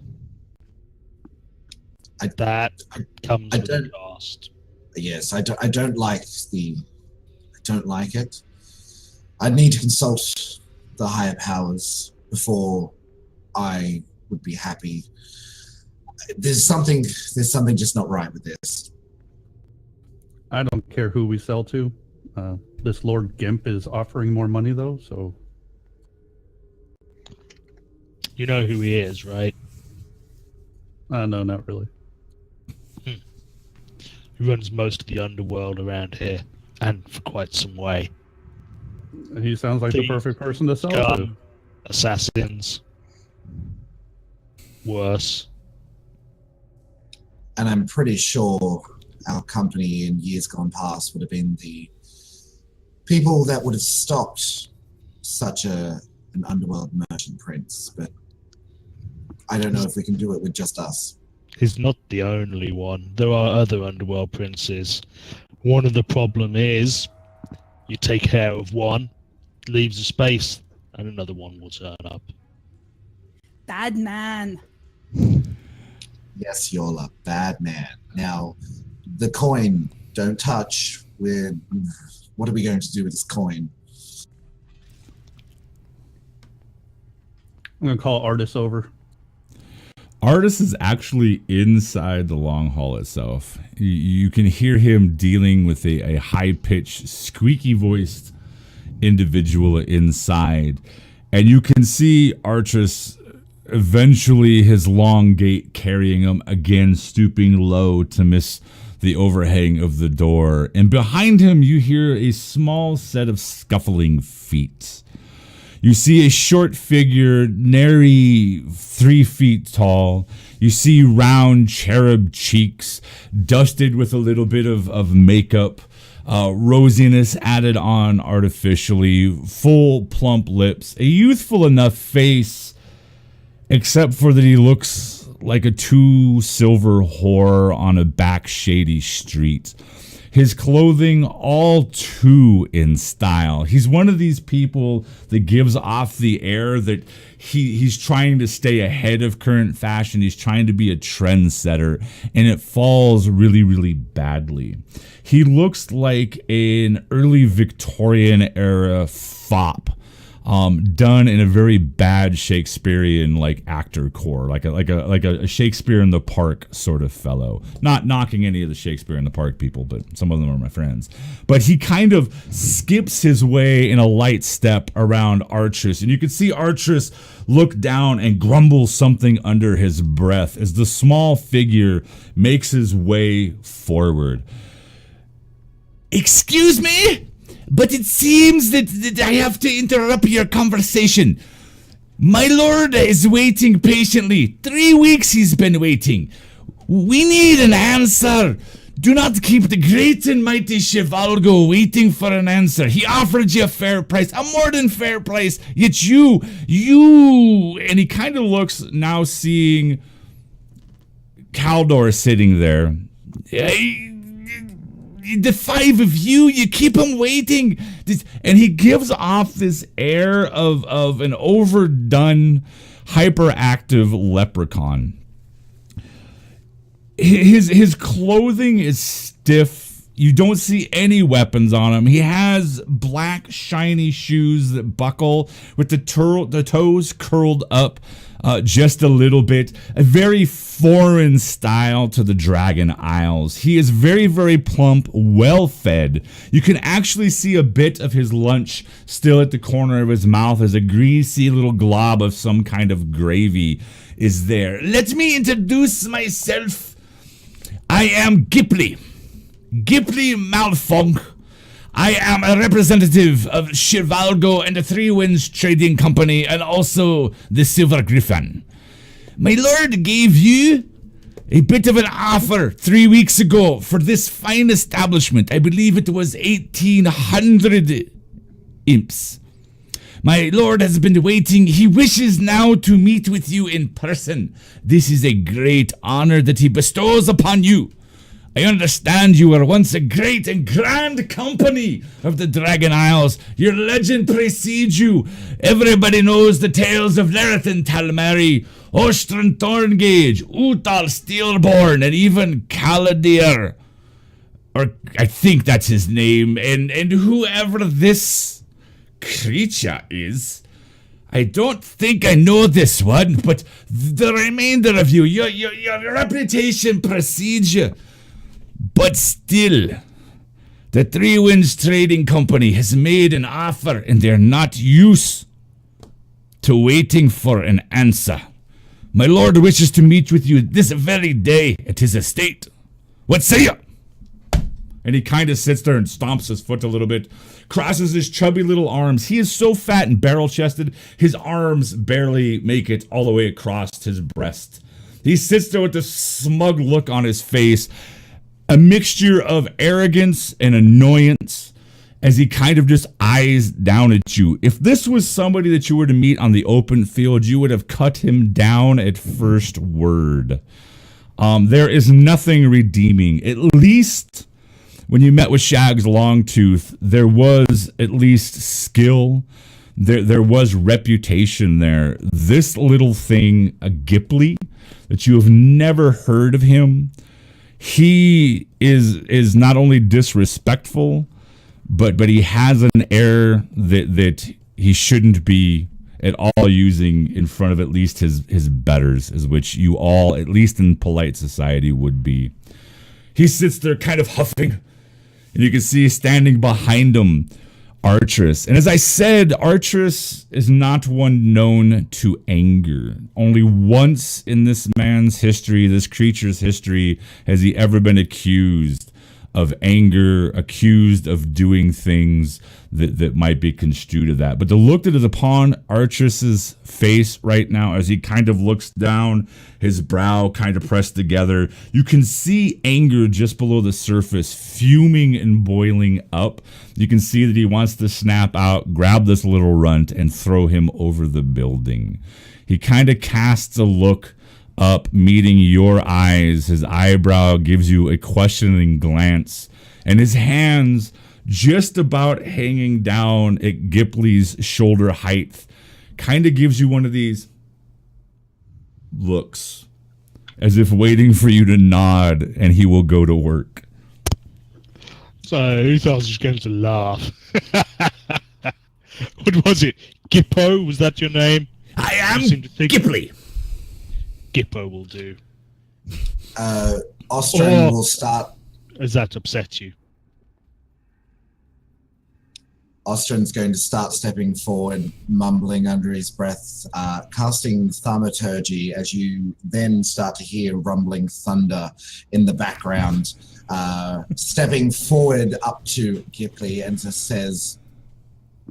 That comes with a cost. Yes, I don't like it. I'd need to consult the higher powers before I would be happy. There's something just not right with this. I don't care who we sell to. This Lord Gimp is offering more money, though, so... You know who he is, right? No, not really. He runs most of the underworld around here, and for quite some way. He sounds like the perfect person to sell to. Assassins. Worse. And I'm pretty sure our company in years gone past would have been the people that would have stopped such an underworld merchant prince, but I don't know if we can do it with just us. He's not the only one. There are other underworld princes. One of the problem is you take care of one, leaves a space, and another one will turn up. Bad man. Yes, you're a bad man. Now, the coin, don't touch. What are we going to do with this coin? I'm going to call Artis over. Artis is actually inside the long hall itself. You can hear him dealing with a high-pitched, squeaky-voiced individual inside. And you can see Artis, eventually his long gait carrying him, again stooping low to miss the overhang of the door. And behind him, you hear a small set of scuffling feet. You see a short figure, nary 3 feet tall. You see round cherub cheeks, dusted with a little bit of makeup, rosiness added on artificially, full plump lips, a youthful enough face, except for that he looks like a 2 silver whore on a back shady street. His clothing all too in style. He's one of these people that gives off the air that he's trying to stay ahead of current fashion. He's trying to be a trendsetter, and it falls really, really badly. He looks like an early Victorian era fop. Done in a very bad Shakespearean like actor corps, like a Shakespeare in the Park sort of fellow. Not knocking any of the Shakespeare in the Park people, but some of them are my friends. But he kind of skips his way in a light step around Archers, and you can see Archers look down and grumble something under his breath as the small figure makes his way forward. Excuse me? But it seems that I have to interrupt your conversation. My lord is waiting patiently. 3 weeks he's been waiting. We need an answer. Do not keep the great and mighty Chevalgo waiting for an answer. He offered you a fair price, a more than fair price. Yet you, and he kind of looks now seeing Caldor sitting there. The 5 of you keep him waiting. And he gives off this air of an overdone, hyperactive leprechaun. His clothing is stiff. You don't see any weapons on him. He has black, shiny shoes that buckle with the toes curled up just a little bit. A very foreign style to the Dragon Isles. He is very, very plump, well-fed. You can actually see a bit of his lunch still at the corner of his mouth as a greasy little glob of some kind of gravy is there. Let me introduce myself. I am Gipley Malfunk. I am a representative of Chevalgo and the Three Winds Trading Company and also the Silver Griffin. My lord gave you a bit of an offer 3 weeks ago for this fine establishment. I believe it was 1,800 imps. My lord has been waiting. He wishes now to meet with you in person. This is a great honor that he bestows upon you. I understand you were once a great and grand company of the Dragon Isles. Your legend precedes you. Everybody knows the tales of Lerathan Talmary, Ostran Thorngage, Utal Steelborn, and even Caladir. Or I think that's his name. And whoever this creature is. I don't think I know this one, but the remainder of you, your reputation precedes you. But still, the Three Winds Trading Company has made an offer, and they're not used to waiting for an answer. My lord wishes to meet with you this very day at his estate. What say you? And he kind of sits there and stomps his foot a little bit, crosses his chubby little arms. He is so fat and barrel-chested, his arms barely make it all the way across his breast. He sits there with this smug look on his face, a mixture of arrogance and annoyance as he kind of just eyes down at you. If this was somebody that you were to meet on the open field, you would have cut him down at first word. There is nothing redeeming. At least when you met with Shags Longtooth, there was at least skill. There was reputation there. This little thing, a Gipley, that you have never heard of him, he is not only disrespectful, but he has an air that he shouldn't be at all using in front of at least his betters, as which you all, at least in polite society, would be. He sits there kind of huffing, and you can see standing behind him Artress. And as I said, Artress is not one known to anger. Only once in this man's history, this creature's history, has he ever been accused of anger, accused of doing things that might be construed of that. But the look that is upon Artress's face right now, as he kind of looks down, his brow kind of pressed together, you can see anger just below the surface, fuming and boiling up. You can see that he wants to snap out, grab this little runt, and throw him over the building. He kind of casts a look up, meeting your eyes. His eyebrow gives you a questioning glance, and his hands just about hanging down at Gipley's shoulder height kind of gives you one of these looks, as if waiting for you to nod and he will go to work. So who thought I was just going to laugh? What was it? Gippo? Was that your name? I am Gipley. Gippo will do. Austrian will start. Does that upset you? Austrian's going to start stepping forward, mumbling under his breath, casting Thaumaturgy, as you then start to hear rumbling thunder in the background, stepping forward up to Gipley and just says,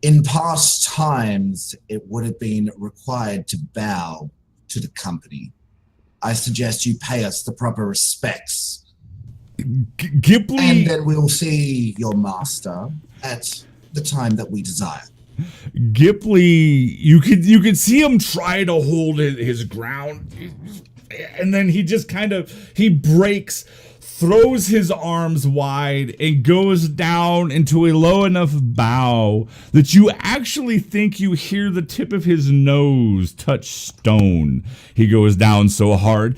in past times, it would have been required to bow to the company. I suggest you pay us the proper respects. Gipley, and then we'll see your master at the time that we desire. Gipley, you could see him try to hold his ground, and then he just he breaks, throws his arms wide, and goes down into a low enough bow that you actually think you hear the tip of his nose touch stone. He goes down so hard.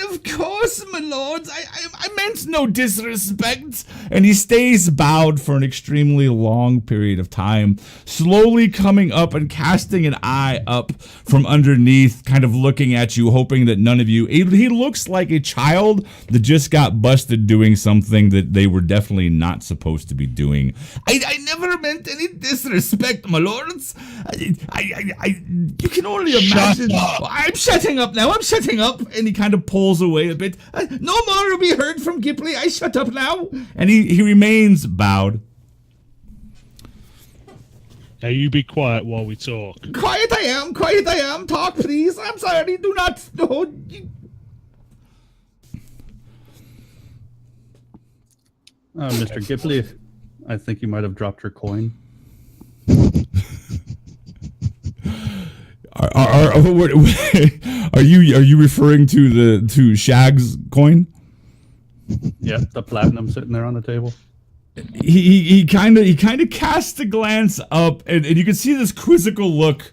Of course, my lords, I meant no disrespect. And he stays bowed for an extremely long period of time, slowly coming up and casting an eye up from underneath, kind of looking at you, hoping that none of you... He looks like a child that just got busted doing something that they were definitely not supposed to be doing. I never meant any disrespect, my lords. You can only imagine... I'm shutting up now, I'm shutting up. And he kind of pulls away a bit. No more will be heard from Gipley. I shut up now. And he remains bowed. Now you be quiet while we talk. Quiet I am. Talk, please. I'm sorry. Do not. No. Mr. Gipley, I think you might have dropped your coin. Are you referring to Shag's coin? Yeah, the platinum sitting there on the table. He kind of casts a glance up, and you can see this quizzical look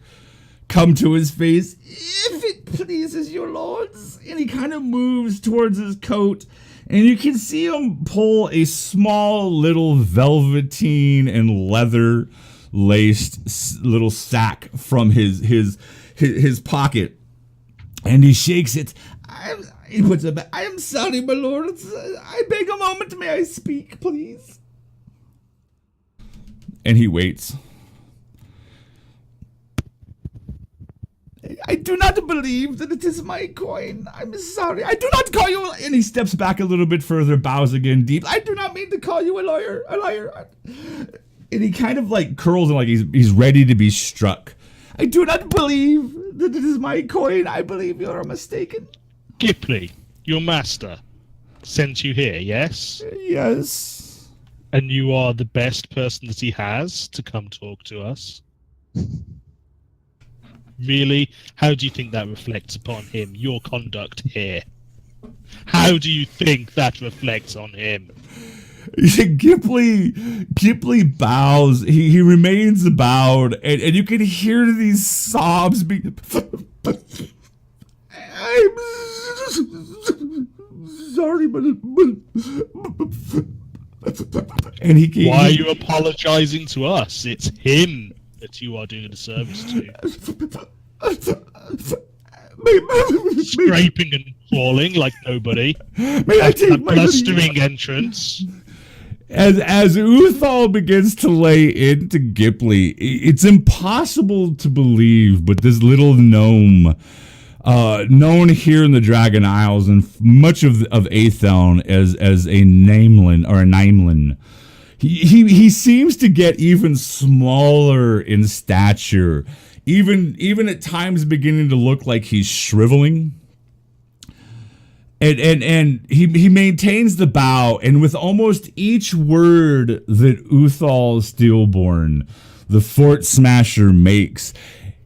come to his face. If it pleases your lords, and he kind of moves towards his coat, and you can see him pull a small little velveteen and leather laced little sack from his pocket, and he shakes it. He puts it back. I am sorry, my lords. I beg a moment. May I speak, please? And he waits. I do not believe that it is my coin. I'm sorry. I do not call you. And he steps back a little bit further, bows again deep. I do not mean to call you a liar. And he kind of like curls and like he's ready to be struck. I do not believe that it is my coin. I believe you are mistaken. Gipley, your master, sent you here, yes? Yes. And you are the best person that he has to come talk to us? Really? How do you think that reflects upon him, your conduct here? How do you think that reflects on him? Ghibley bows. He remains bowed, and you can hear these sobs. I'm sorry, but and he. Why are you apologizing to us? It's him that you are doing a disservice to. Scraping and crawling like nobody. May I take my blustering entrance. As Uthal begins to lay into Ghibley, it's impossible to believe, but this little gnome, known here in the Dragon Isles and much of Atheln as a Namelin or a Namelin, he seems to get even smaller in stature, even at times beginning to look like he's shriveling. And he maintains the bow, and with almost each word that Uthal Steelborn, the Fort Smasher, makes,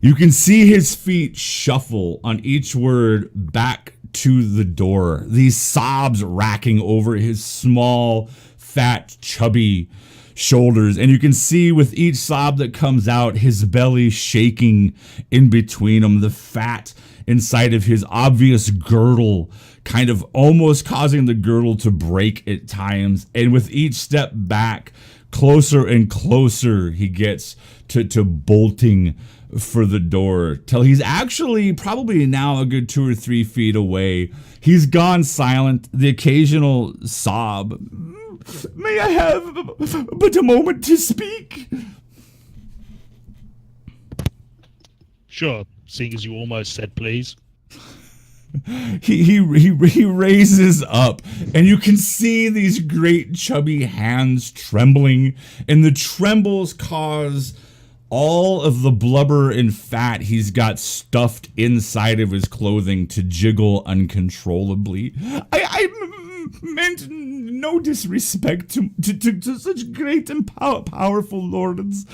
you can see his feet shuffle on each word back to the door, these sobs racking over his small, fat, chubby shoulders. And you can see with each sob that comes out, his belly shaking in between them, the fat inside of his obvious girdle kind of almost causing the girdle to break at times. And with each step back, closer and closer he gets to bolting for the door, till he's actually probably now a good 2 or 3 feet away. He's gone silent, the occasional sob. May I have but a moment to speak? Sure, seeing as you almost said please. He raises up, and you can see these great chubby hands trembling, and the trembles cause all of the blubber and fat he's got stuffed inside of his clothing to jiggle uncontrollably. I meant no disrespect to such great and powerful lords.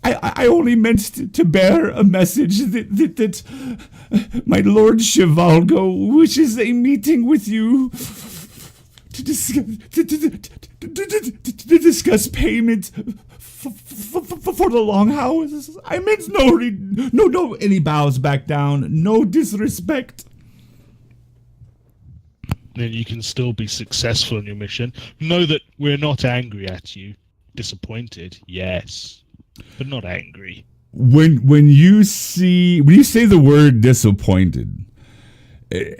I only meant to bear a message that my Lord Chevalgo wishes a meeting with you to discuss payment for the long hours. I meant no any bows back down, no disrespect. Then you can still be successful in your mission. Know that we're not angry at you. Disappointed, yes, but not angry. When you say the word disappointed,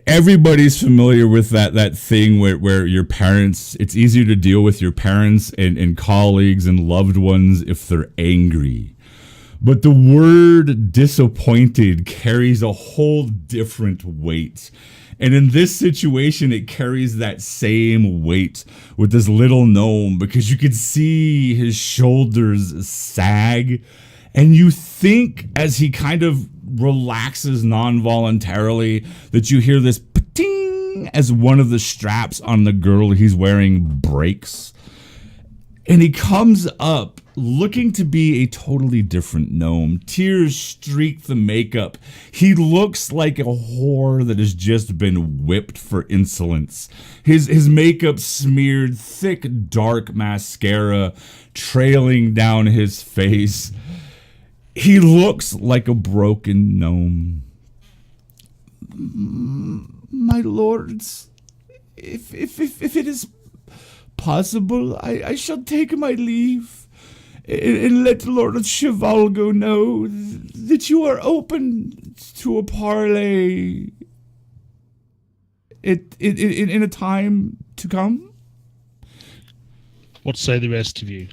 everybody's familiar with that thing where your parents, it's easier to deal with your parents and colleagues and loved ones if they're angry. But the word disappointed carries a whole different weight. And in this situation, it carries that same weight with this little gnome, because you could see his shoulders sag. And you think, as he kind of relaxes non-voluntarily, that you hear this pa-ting as one of the straps on the girdle he's wearing breaks. And he comes up looking to be a totally different gnome. Tears streak the makeup. He looks like a whore that has just been whipped for insolence. His makeup smeared, thick, dark mascara trailing down his face. He looks like a broken gnome. My lords, if it is possible, I shall take my leave. and let Lord Chivalgo know that you are open to a parley in a time to come. What say the rest of you?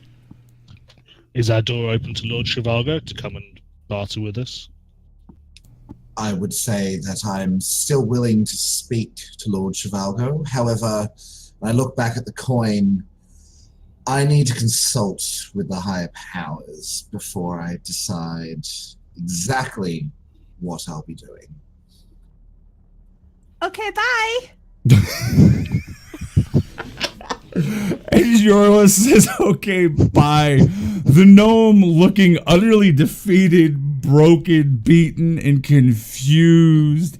Is our door open to Lord Chivalgo to come and barter with us? I would say that I'm still willing to speak to Lord Chivalgo. However, when I look back at the coin, I need to consult with the higher powers before I decide exactly what I'll be doing. Okay, bye. And Yorla says, okay, bye. The gnome, looking utterly defeated, broken, beaten, and confused,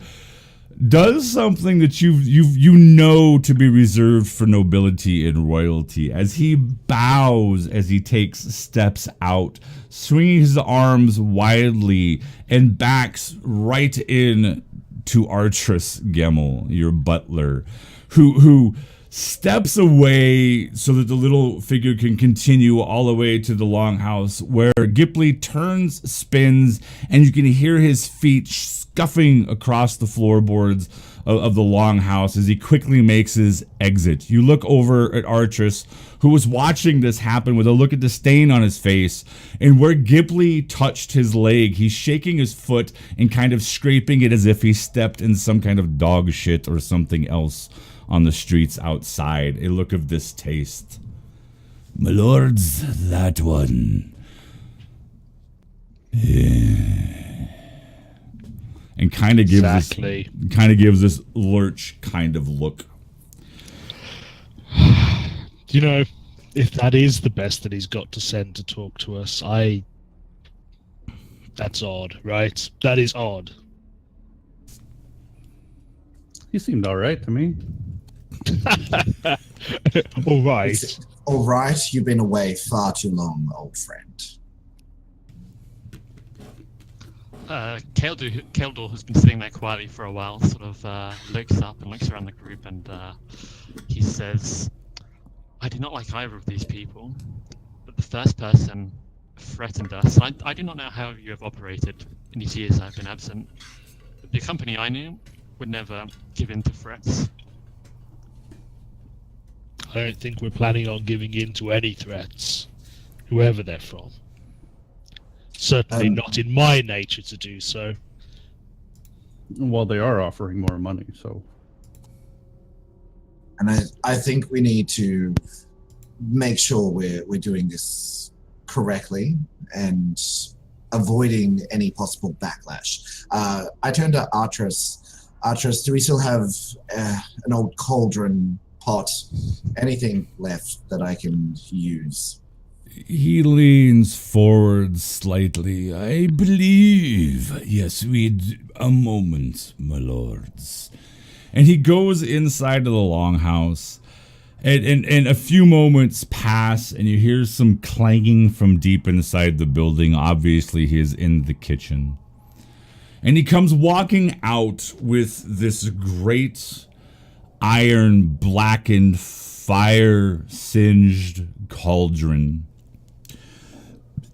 does something that you know to be reserved for nobility and royalty, as he bows as he takes steps out, swinging his arms wildly, and backs right in to Artress Gemmel, your butler, who steps away so that the little figure can continue all the way to the longhouse, where Gipley turns, spins, and you can hear his feet scuffing across the floorboards of the longhouse as he quickly makes his exit. You look over at Artress, who was watching this happen with a look of disdain on his face, and where Gipley touched his leg, he's shaking his foot and kind of scraping it as if he stepped in some kind of dog shit or something else on the streets outside, a look of distaste. My lords, that one. Yeah. And kind of gives this lurch kind of look. You know, if that is the best that he's got to send to talk to us, that's odd, right? That is odd. He seemed all right to me. All right. All right, you've been away far too long, old friend. Keldor has been sitting there quietly for a while, sort of looks up and looks around the group, and he says, I do not like either of these people, but the first person threatened us. I do not know how you have operated in these years I've been absent, but the company I knew would never give in to threats. I don't think we're planning on giving in to any threats, whoever they're from. Certainly not in my nature to do so. Well, they are offering more money, so. And I think we need to make sure we're doing this correctly and avoiding any possible backlash. I turned to Artress. Artress, do we still have an old cauldron pot? Anything left that I can use? He leans forward slightly. I believe. Yes, a moment, my lords. And he goes inside of the longhouse, and a few moments pass, and you hear some clanging from deep inside the building. Obviously, he is in the kitchen. And he comes walking out with this great iron blackened, fire singed cauldron.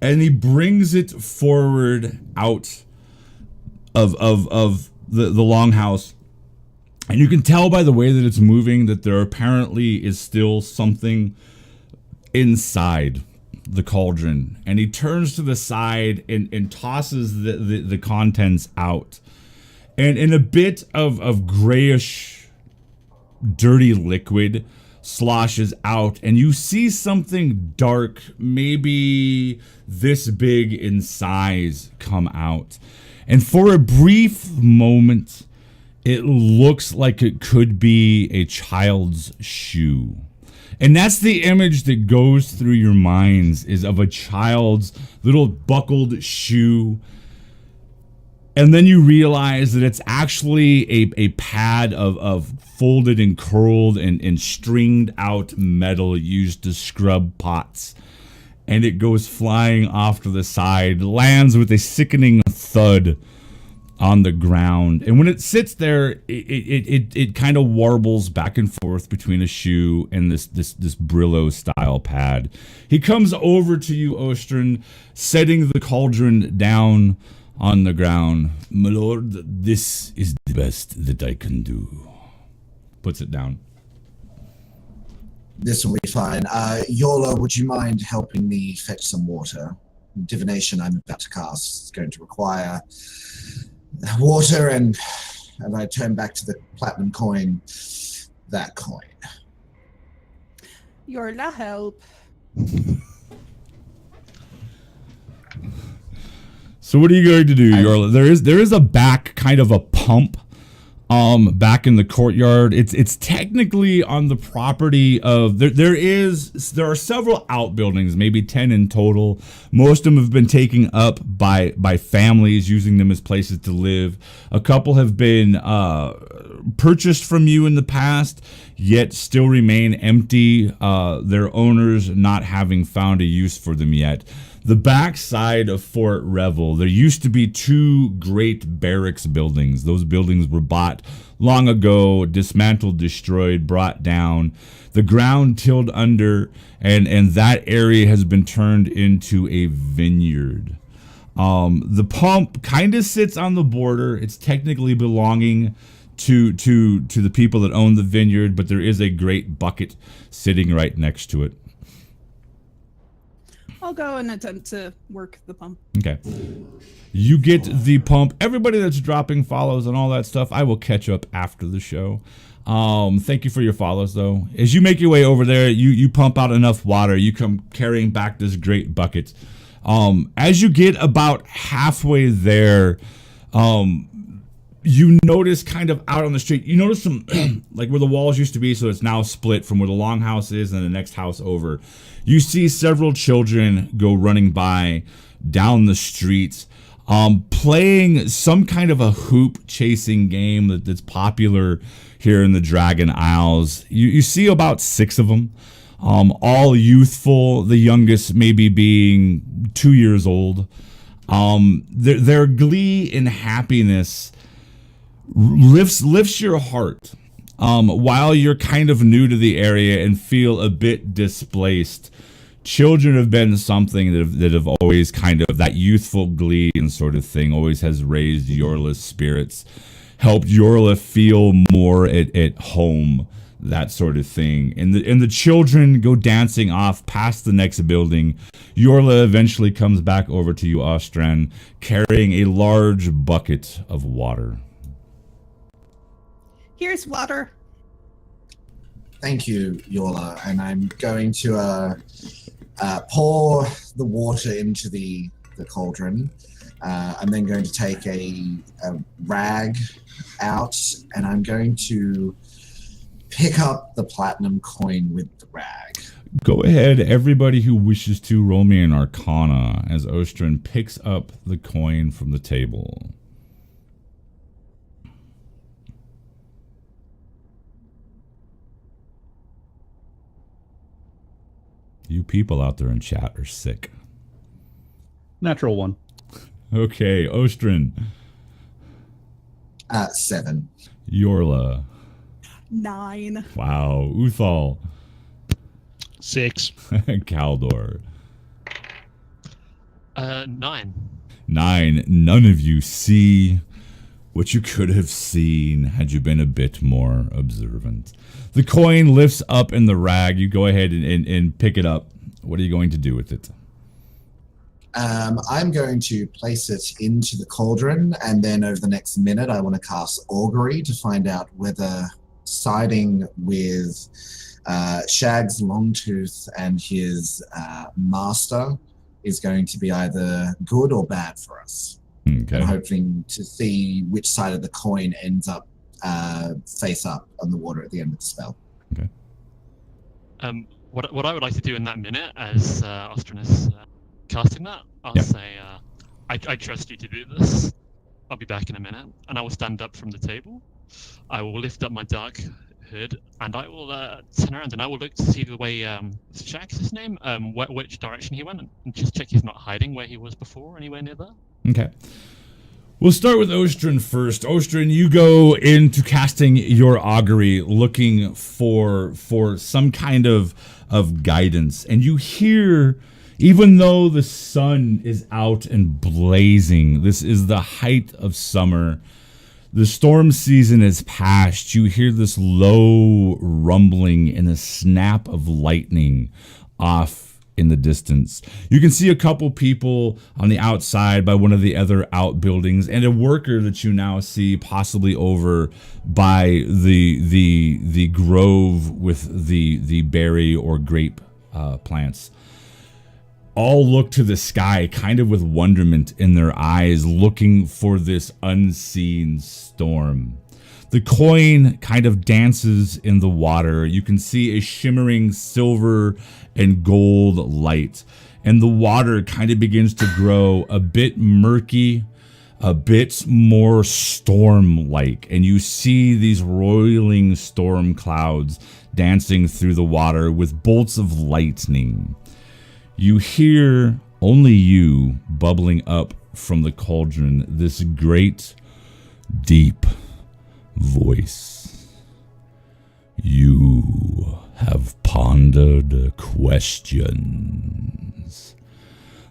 And he brings it forward out of the longhouse. And you can tell by the way that it's moving that there apparently is still something inside the cauldron. And he turns to the side and tosses the contents out. And in a bit of grayish, dirty liquid sloshes out, and you see something dark, maybe this big in size, come out. And for a brief moment, it looks like it could be a child's shoe. And that's the image that goes through your minds, is of a child's little buckled shoe. And then you realize that it's actually a pad of folded and curled and stringed out metal used to scrub pots. And it goes flying off to the side, lands with a sickening thud on the ground. And when it sits there, it kind of warbles back and forth between a shoe and this Brillo style pad. He comes over to you, Ostrin, setting the cauldron down on the ground. My lord, this is the best that I can do. Puts it down. This will be fine. Yola, would you mind helping me fetch some water? Divination I'm about to cast is going to require water, and I turn back to the platinum coin, that coin. Yorla, help. So what are you going to do, Yorla? There is a back kind of a pump back in the courtyard. It's technically on the property of there are several outbuildings, maybe 10 in total. Most of them have been taken up by families using them as places to live. A couple have been purchased from you in the past, yet still remain empty, their owners not having found a use for them yet. The backside of Fort Revel, there used to be 2 great barracks buildings. Those buildings were bought long ago, dismantled, destroyed, brought down. The ground tilled under, and that area has been turned into a vineyard. The pump kind of sits on the border. It's technically belonging to the people that own the vineyard, but there is a great bucket sitting right next to it. I'll go and attempt to work the pump. Okay. You get the pump. Everybody that's dropping follows and all that stuff, I will catch up after the show. Thank you for your follows, though. As you make your way over there, you pump out enough water. You come carrying back this great bucket. As you get about halfway there, you notice kind of out on the street, you notice some, like where the walls used to be, so it's now split from where the longhouse is and the next house over. You see several children go running by down the streets, playing some kind of a hoop chasing game that's popular here in the Dragon Isles. You see about 6 of them, all youthful, the youngest maybe being 2 years old. Their glee and happiness lifts your heart while you're kind of new to the area and feel a bit displaced. Children have been something that have always kind of, that youthful glee and sort of thing always has raised Yorla's spirits, helped Yorla feel more at home, that sort of thing. And the children go dancing off past the next building. Yorla eventually comes back over to you, Ostran, carrying a large bucket of water. Here's water. Thank you, Yola. And I'm going to pour the water into the cauldron. I'm then going to take a rag out, and I'm going to pick up the platinum coin with the rag. Go ahead, everybody who wishes to, roll me an Arcana as Ostran picks up the coin from the table. You people out there in chat are sick. Natural 1. Okay, Ostran. 7. Yorla. 9. Wow. Uthal. 6. Kaldor. 9. 9. None of you see what you could have seen had you been a bit more observant. The coin lifts up in the rag. You go ahead and pick it up. What are you going to do with it? I'm going to place it into the cauldron, and then over the next minute, I want to cast Augury to find out whether siding with Shag's Longtooth and his master is going to be either good or bad for us. Okay. I'm hoping to see which side of the coin ends up face up on the water at the end of the spell. Okay. What I would like to do in that minute, as Ostran is casting that, I'll say, I trust you to do this. I'll be back in a minute, and I will stand up from the table. I will lift up my dark hood, and I will turn around, and I will look to see the way Shag's his name, which direction he went, and just check he's not hiding where he was before, anywhere near there. Okay. We'll start with Ostrin first. Ostrin, you go into casting your augury looking for some kind of guidance. And you hear, even though the sun is out and blazing, this is the height of summer, the storm season is past, you hear this low rumbling and a snap of lightning off in the distance. You can see a couple people on the outside by one of the other outbuildings and a worker that you now see possibly over by the grove with the berry or grape plants. All look to the sky kind of with wonderment in their eyes, looking for this unseen storm. The coin kind of dances in the water. You can see a shimmering silver and gold light. And the water kind of begins to grow a bit murky, a bit more storm-like. And you see these roiling storm clouds dancing through the water with bolts of lightning. You hear, only you, bubbling up from the cauldron, this great, deep voice. You have pondered questions.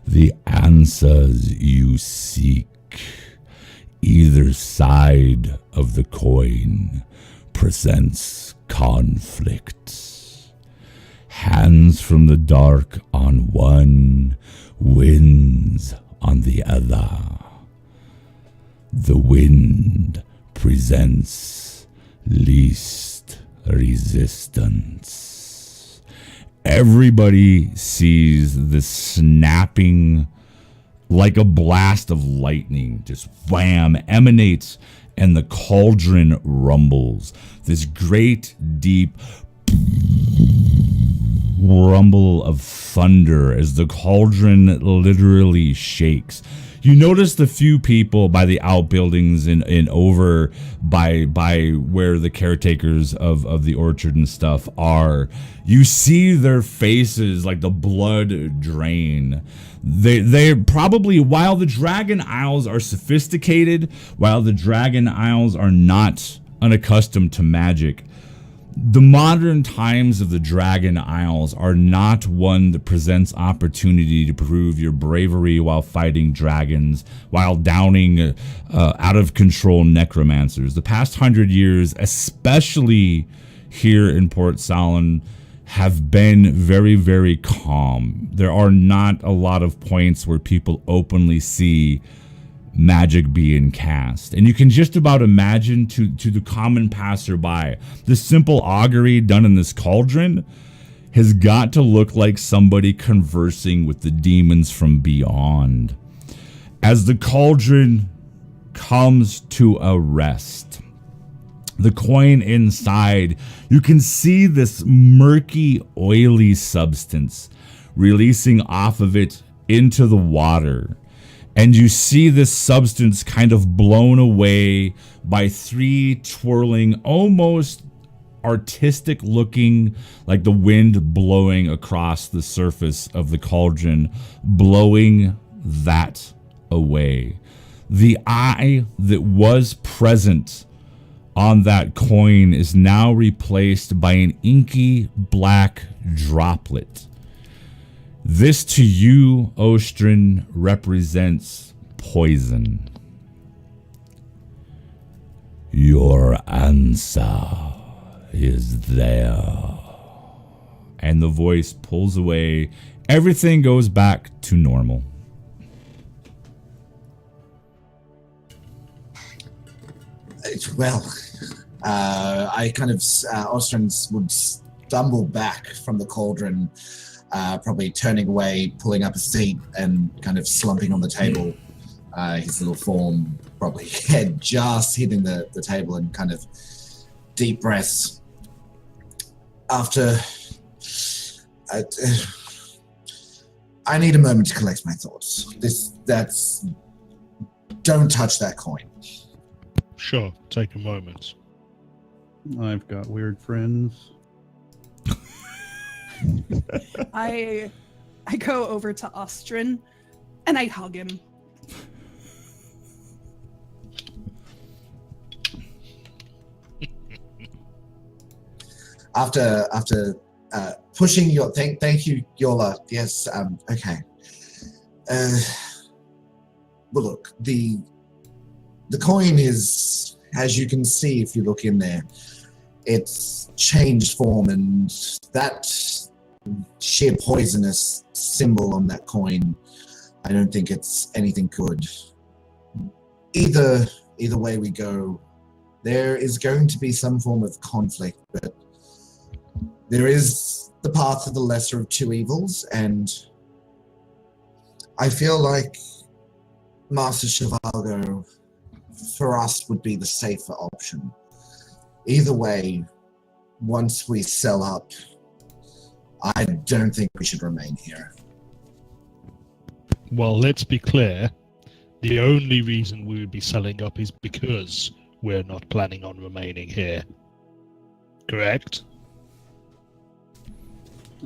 The answers you seek, either side of the coin, presents conflict. Hands from the dark on one, winds on the other. The wind presents least resistance. Everybody sees the snapping like a blast of lightning, just wham, emanates, and the cauldron rumbles. This great, deep rumble of thunder as the cauldron literally shakes. You notice the few people by the outbuildings and over by where the caretakers of the orchard and stuff are. You see their faces like the blood drain. They probably, while the Dragon Isles are sophisticated, while the Dragon Isles are not unaccustomed to magic, the modern times of the Dragon Isles are not one that presents opportunity to prove your bravery while fighting dragons, while downing out-of-control necromancers. The past 100 years, especially here in Port Saline, have been very, very calm. There are not a lot of points where people openly see magic being cast. And you can just about imagine to the common passerby, this simple augury done in this cauldron has got to look like somebody conversing with the demons from beyond. As the cauldron comes to a rest, the coin inside, you can see this murky, oily substance releasing off of it into the water. And you see this substance kind of blown away by three twirling, almost artistic looking, like the wind blowing across the surface of the cauldron, blowing that away. The eye that was present on that coin is now replaced by an inky black droplet. This to you, Ostrin, represents poison. Your answer is there. And the voice pulls away. Everything goes back to normal. Well, I kind of, Ostrin would stumble back from the cauldron, probably turning away, pulling up a seat and kind of slumping on the table. His little form, probably head just hitting the table, and kind of deep breaths. After, I need a moment to collect my thoughts. Don't touch that coin. Sure, take a moment. I've got weird friends. I go over to Ostrin and I hug him. after pushing your thank you, Yola. Yes. Okay. Well, look, the coin is, as you can see if you look in there, it's changed form, and that sheer poisonous symbol on that coin, I don't think it's anything good. Either way we go, there is going to be some form of conflict, but there is the path of the lesser of two evils, and I feel like Master Shivago for us would be the safer option. Either way, once we sell up, I don't think we should remain here. Well, let's be clear. The only reason we would be selling up is because we're not planning on remaining here. Correct?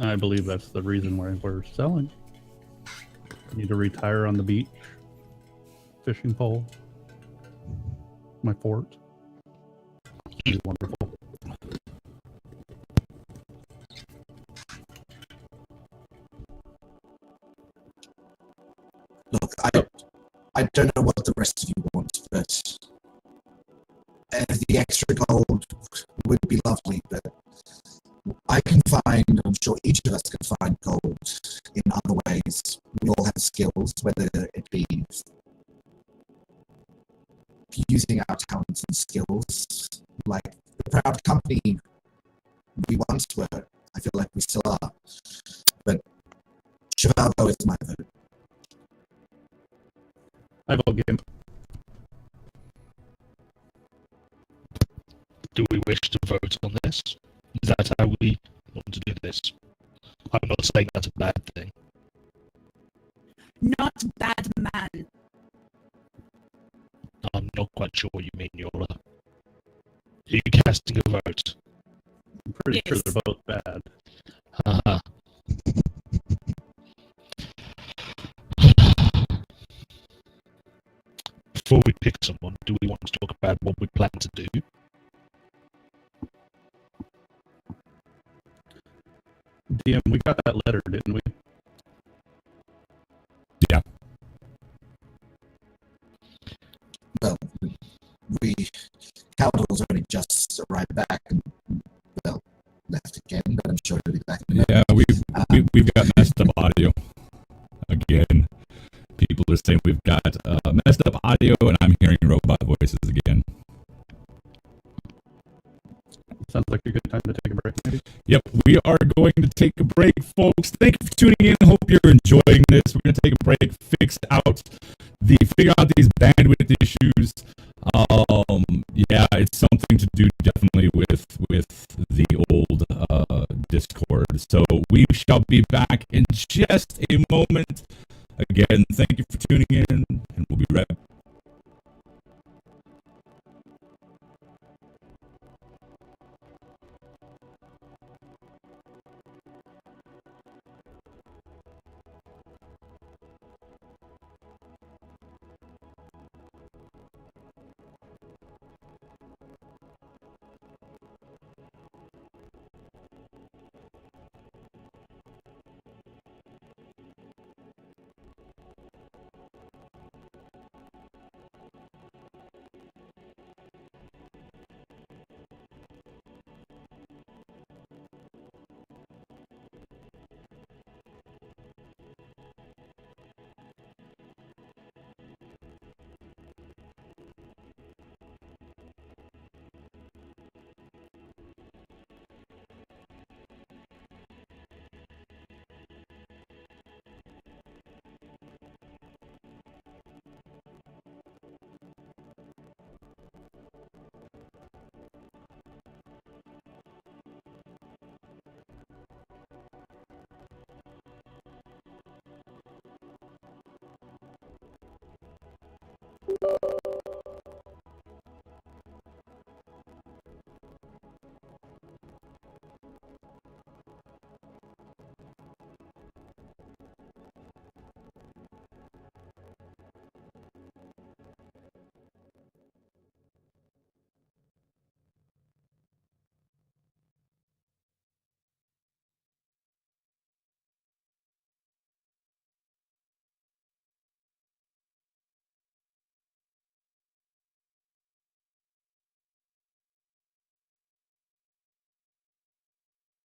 I believe that's the reason why we're selling. Need to retire on the beach. Fishing pole. My fort. It's wonderful. Look, I don't know what the rest of you want, but the extra gold would be lovely, but I can find, I'm sure each of us can find gold in other ways. We all have skills, whether it be using our talents and skills, like the proud company we once were. I feel like we still are. But Chivalgo is my vote. I vote Gimp. Do we wish to vote on this? Is that how we want to do this? I'm not saying that's a bad thing. Not bad man. I'm not quite sure what you mean, Yola. Are you casting a vote? I'm pretty sure Yes. they're both bad. Uh-huh. Before we pick someone, do we want to talk about what we plan to do? DM, we got that letter, didn't we? Yeah. Well, Caldwell's only just arrived back and, well, left again, but I'm sure he'll be back in a Yeah, minute. we've got messed up audio again. People are saying we've got messed up audio, and I'm hearing robot voices again. Sounds like a good time to take a break, maybe? Yep, we are going to take a break, folks. Thank you for tuning in. Hope you're enjoying this. We're going to take a break, figure out these bandwidth issues. Yeah, it's something to do definitely with the old Discord. So we shall be back in just a moment. Again, thank you for tuning in, and we'll be right back.